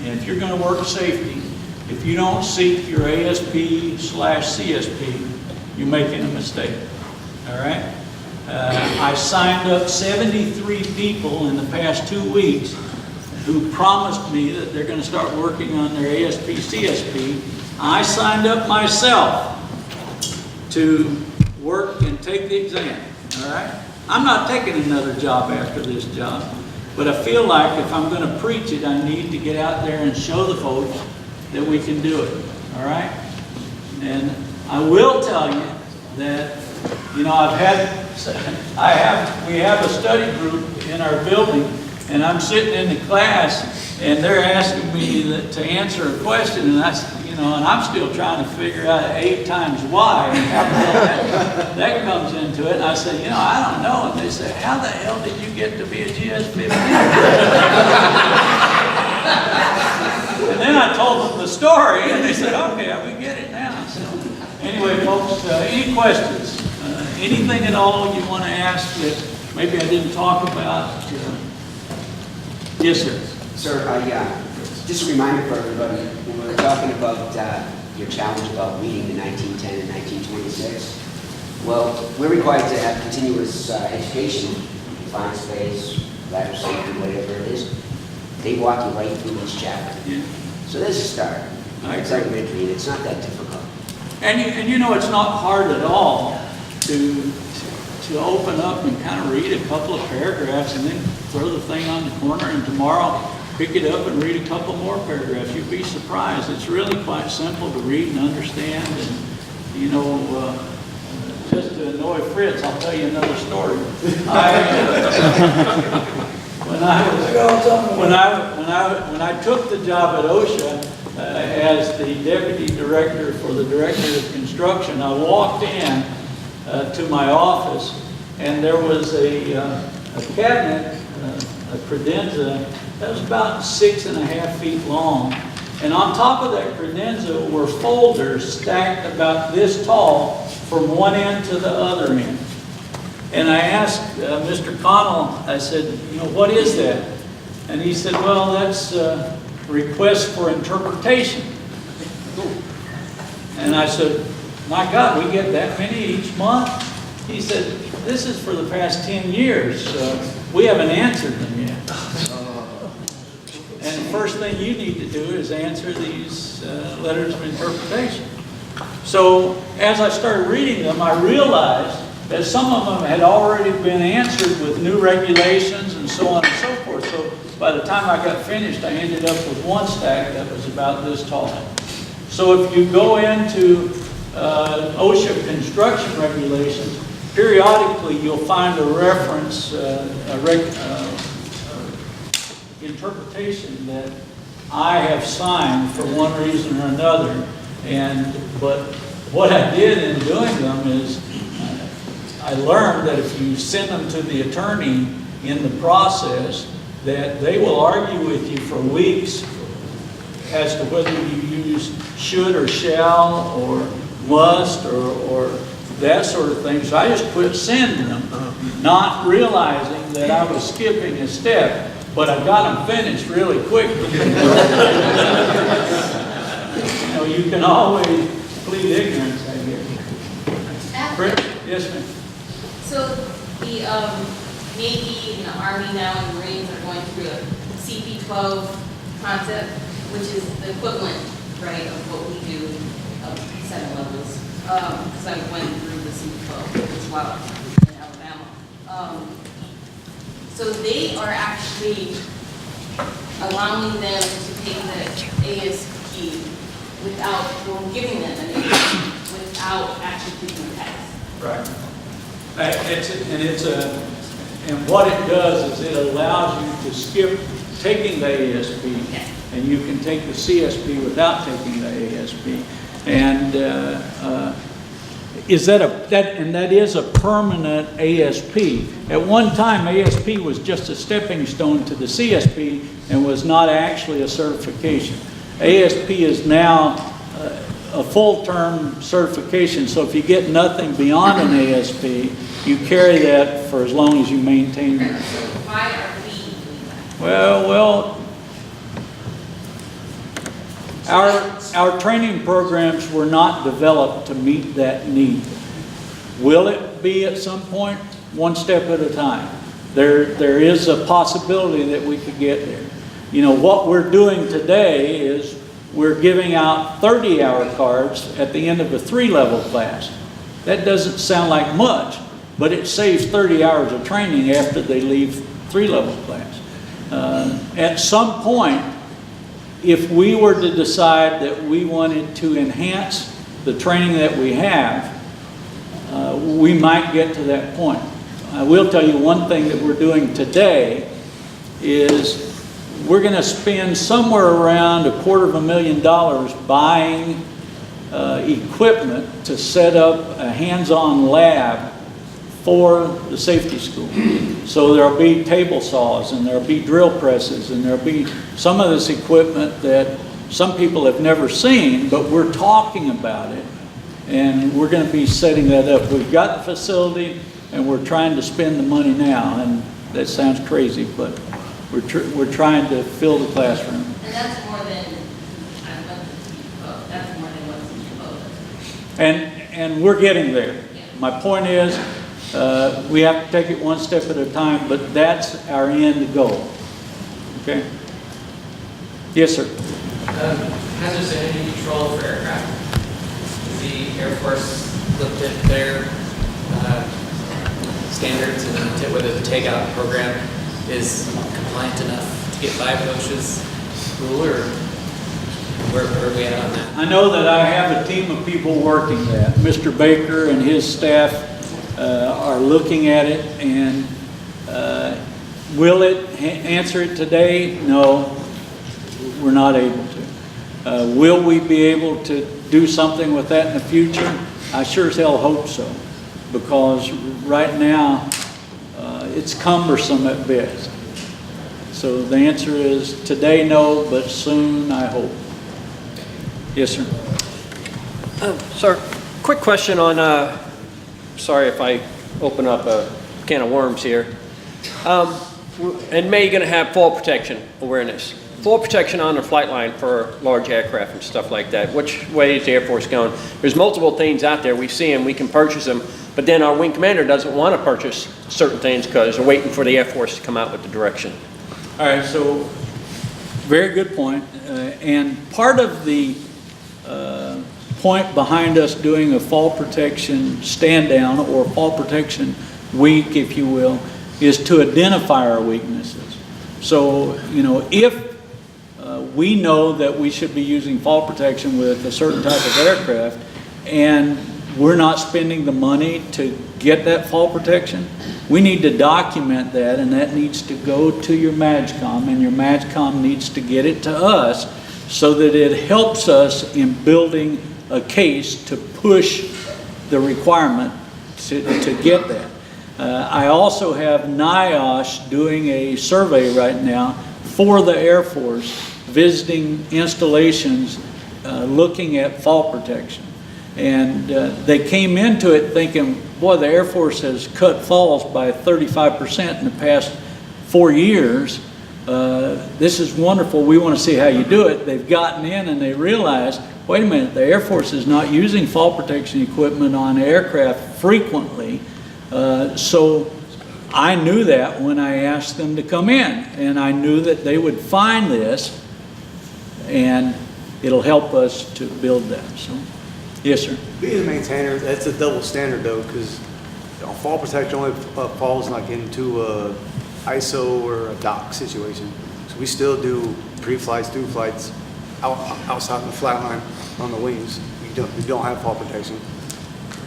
and if you're going to work safety, if you don't seek your ASP/CSP, you're making a mistake. All right? I signed up 73 people in the past 2 weeks who promised me that they're going to start working on their ASP/CSP. I signed up myself to work and take the exam. All right? I'm not taking another job after this job, but I feel like if I'm going to preach it, I need to get out there and show the folks that we can do it. All right? And I will tell you that, you know, we have a study group in our building, and I'm sitting in the class, and they're asking me to answer a question, and you know, and I'm still trying to figure out 8 times why, and how the hell that comes into it. And I said, you know, I don't know. And they said, how the hell did you get to be a GS-15? And then I told them the story, and they said, okay, we get it now. So anyway, folks, any questions? Anything at all you want to ask that maybe I didn't talk about? Yes, sir. Sir, just a reminder for everybody, when we were talking about your challenge about meeting the 1910 and 1926, well, we're required to have continuous education, confined space, lateral safety, whatever it is. They walk you right through each chapter. Yeah. So there's a start. It's elementary, and it's not that difficult. And you know, it's not hard at all to open up and kind of read a couple of paragraphs and then throw the thing on the corner, and tomorrow pick it up and read a couple more paragraphs. You'd be surprised. It's really quite simple to read and understand. And, you know, just to annoy Fritz, I'll tell you another story. when I took the job at OSHA as the deputy director for the director of construction, I walked in to my office, and there was a cabinet, a credenza that was about 6.5 feet long, and on top of that credenza were folders stacked about this tall from one end to the other end. And I asked Mr. Connell, I said, you know, what is that? And he said, well, that's a request for interpretation. And I said, my God, we get that many each month? He said, this is for the past 10 years. We haven't answered them yet. And the first thing you need to do is answer these letters of interpretation. So as I started reading them, I realized that some of them had already been answered with new regulations and so on and so forth. So by the time I got finished, I ended up with one stack that was about this tall. So if you go into OSHA construction regulations, periodically you'll find a reference, interpretation that I have signed for one reason or another. But what I did in doing them is I learned that if you send them to the attorney in the process, that they will argue with you for weeks as to whether you use should or shall or must or that sort of thing. So I just quit sending them, not realizing that I was skipping a step, but I got them finished really quickly. You know, you can always plead ignorance, I guess. Yes, ma'am. So the Navy and the Army now and Marines are going through a CP12 concept, which is the equivalent, right, of what we do of 7 levels. Because I went through the CP12 as well in Alabama. So they are actually allowing them to take the ASP without, or giving them an ASP without actually taking the test. Right. And what it does is it allows you to skip taking the ASP, and you can take the CSP without taking the ASP. And that is a permanent ASP. At one time, ASP was just a stepping stone to the CSP and was not actually a certification. ASP is now a full-term certification, so if you get nothing beyond an ASP, you carry that for as long as you maintain it. Why are we doing that? Well, our training programs were not developed to meet that need. Will it be at some point? One step at a time. There is a possibility that we could get there. You know, what we're doing today is we're giving out 30-hour cards at the end of a 3-level class. That doesn't sound like much, but it saves 30 hours of training after they leave 3-level class. At some point, if we were to decide that we wanted to enhance the training that we have, we might get to that point. I will tell you one thing that we're doing today is we're going to spend somewhere around $250,000 buying equipment to set up a hands-on lab for the safety school. So there'll be table saws and there'll be drill presses and there'll be some of this equipment that some people have never seen, but we're talking about it and we're going to be setting that up. We've got the facility and we're trying to spend the money now, and that sounds crazy, but we're trying to fill the classroom. And that's more than, that's more than what's proposed. And we're getting there. My point is, we have to take it one step at a time, but that's our end goal. Okay? Yes, sir. Hazardous energy control for aircraft. The Air Force looked at their standards and whether the takeout program is compliant enough to get by with OSHA's rule, or where are we at on that? I know that I have a team of people working that. Mr. Baker and his staff are looking at it, and Will it answer it today? No, we're not able to. Will we be able to do something with that in the future? I sure as hell hope so, because right now it's cumbersome at best. So the answer is today no, but soon I hope. Yes, sir. Sir, quick question on, sorry if I open up a can of worms here. In May, you're going to have fall protection awareness. Fall protection on the flight line for large aircraft and stuff like that. Which way is the Air Force going? There's multiple things out there. We see them, we can purchase them, but then our wing commander doesn't want to purchase certain things because they're waiting for the Air Force to come out with the direction. All right, so very good point. And part of the point behind us doing a fall protection stand down or fall protection week, if you will, is to identify our weaknesses. So, you know, if we know that we should be using fall protection with a certain type of aircraft and we're not spending the money to get that fall protection, we need to document that, and that needs to go to your MAGCOM, and your MAGCOM needs to get it to us so that it helps us in building a case to push the requirement to get that. I also have NIOSH doing a survey right now for the Air Force, visiting installations looking at fall protection. And they came into it thinking, boy, the Air Force has cut falls by 35% in the past 4 years. This is wonderful. We want to see how you do it. They've gotten in and they realized, wait a minute, the Air Force is not using fall protection equipment on aircraft frequently. So I knew that when I asked them to come in, and I knew that they would find this and it'll help us to build that. So, yes, sir. Being a maintainer, that's a double standard though, because fall protection only falls like into a ISO or a dock situation. So we still do pre-flights, through flights, outside the flat line on the wings. We don't have fall protection.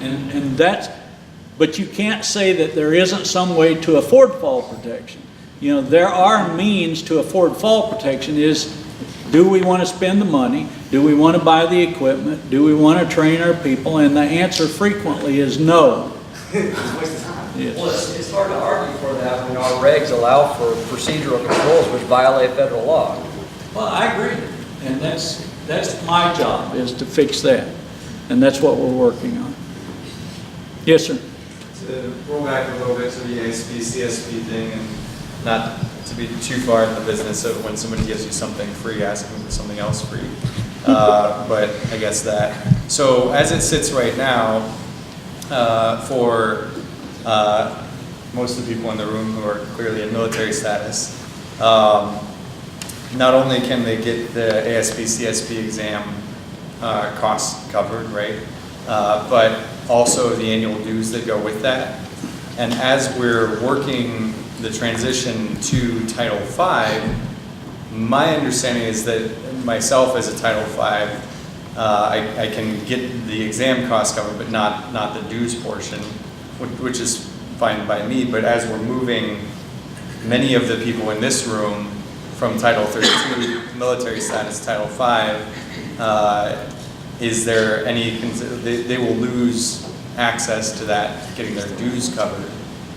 And that's, but you can't say that there isn't some way to afford fall protection. You know, there are means to afford fall protection. Do we want to spend the money? Do we want to buy the equipment? Do we want to train our people? And the answer frequently is no. Yes. Well, it's hard to argue for that when our regs allow for procedural controls which violate federal law. Well, I agree. And that's my job, is to fix that. And that's what we're working on. Yes, sir. To roll back a little bit to the ASP, CSP thing, and not to be too far in the business of when somebody gives you something free, asking for something else free. But I guess that. So as it sits right now, for most of the people in the room who are clearly in military status, not only can they get the ASP, CSP exam costs covered, right? But also the annual dues that go with that. And as we're working the transition to Title V, my understanding is that myself as a Title V, I can get the exam cost covered, but not the dues portion, which is fine by me. But as we're moving many of the people in this room from Title 32 military status to Title V, is there any, they will lose access to that, getting their dues covered.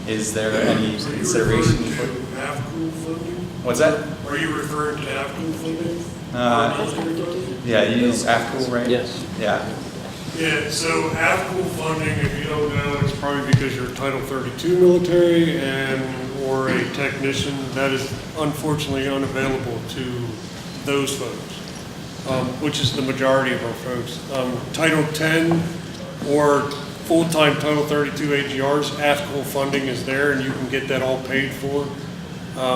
Is there any consideration for AFCOO funding? What's that? Are you referring to AFCOO funding? Yeah, you use AFCOO, right? Yes. Yeah. Yeah, so AFCOO funding, if you don't know, it's probably because you're Title 32 military or a technician. That is unfortunately unavailable to those folks, which is the majority of our folks. Title 10 or full-time Title 32 AGRs, AFCOO funding is there, and you can get that all paid for.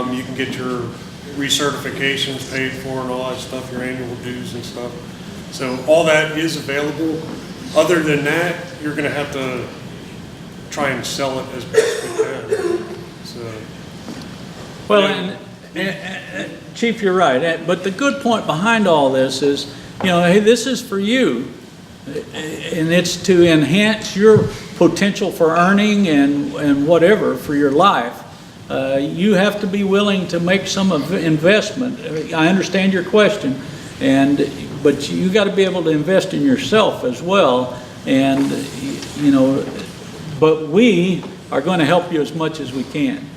You can get your recertifications paid for and all that stuff, your annual dues and stuff. So all that is available. Other than that, you're going to have to try and sell it as best we can. So, Well, and Chief, you're right. But the good point behind all this is, you know, hey, this is for you. And it's to enhance your potential for earning and whatever for your life. you have to be willing to make some investment. I understand your question, but you got to be able to invest in yourself as well. And, but we are going to help you as much as we can.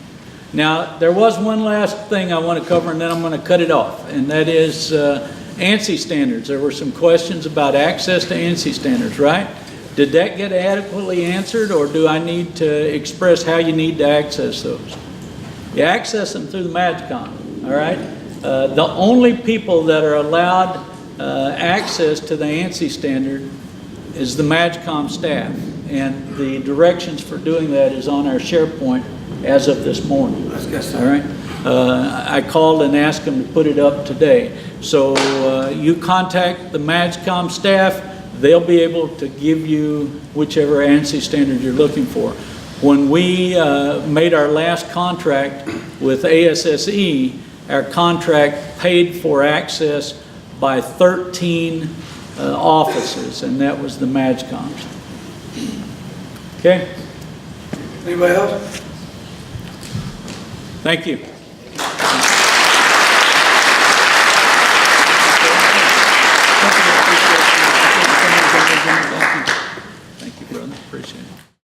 Now, there was one last thing I want to cover, and then I'm going to cut it off, and that is ANSI standards. There were some questions about access to ANSI standards, right? Did that get adequately answered, or do I need to express how you need to access those? You access them through the MAGCOM, all right? The only people that are allowed access to the ANSI standard is the MAGCOM staff, and the directions for doing that is on our SharePoint as of this morning. All right? I called and asked them to put it up today. So you contact the MAGCOM staff, they'll be able to give you whichever ANSI standard you're looking for. When we made our last contract with ASSE, our contract paid for access by 13 offices, and that was the MAGCOMs. Okay? Anybody else? Thank you. Thank you, brother. Appreciate it.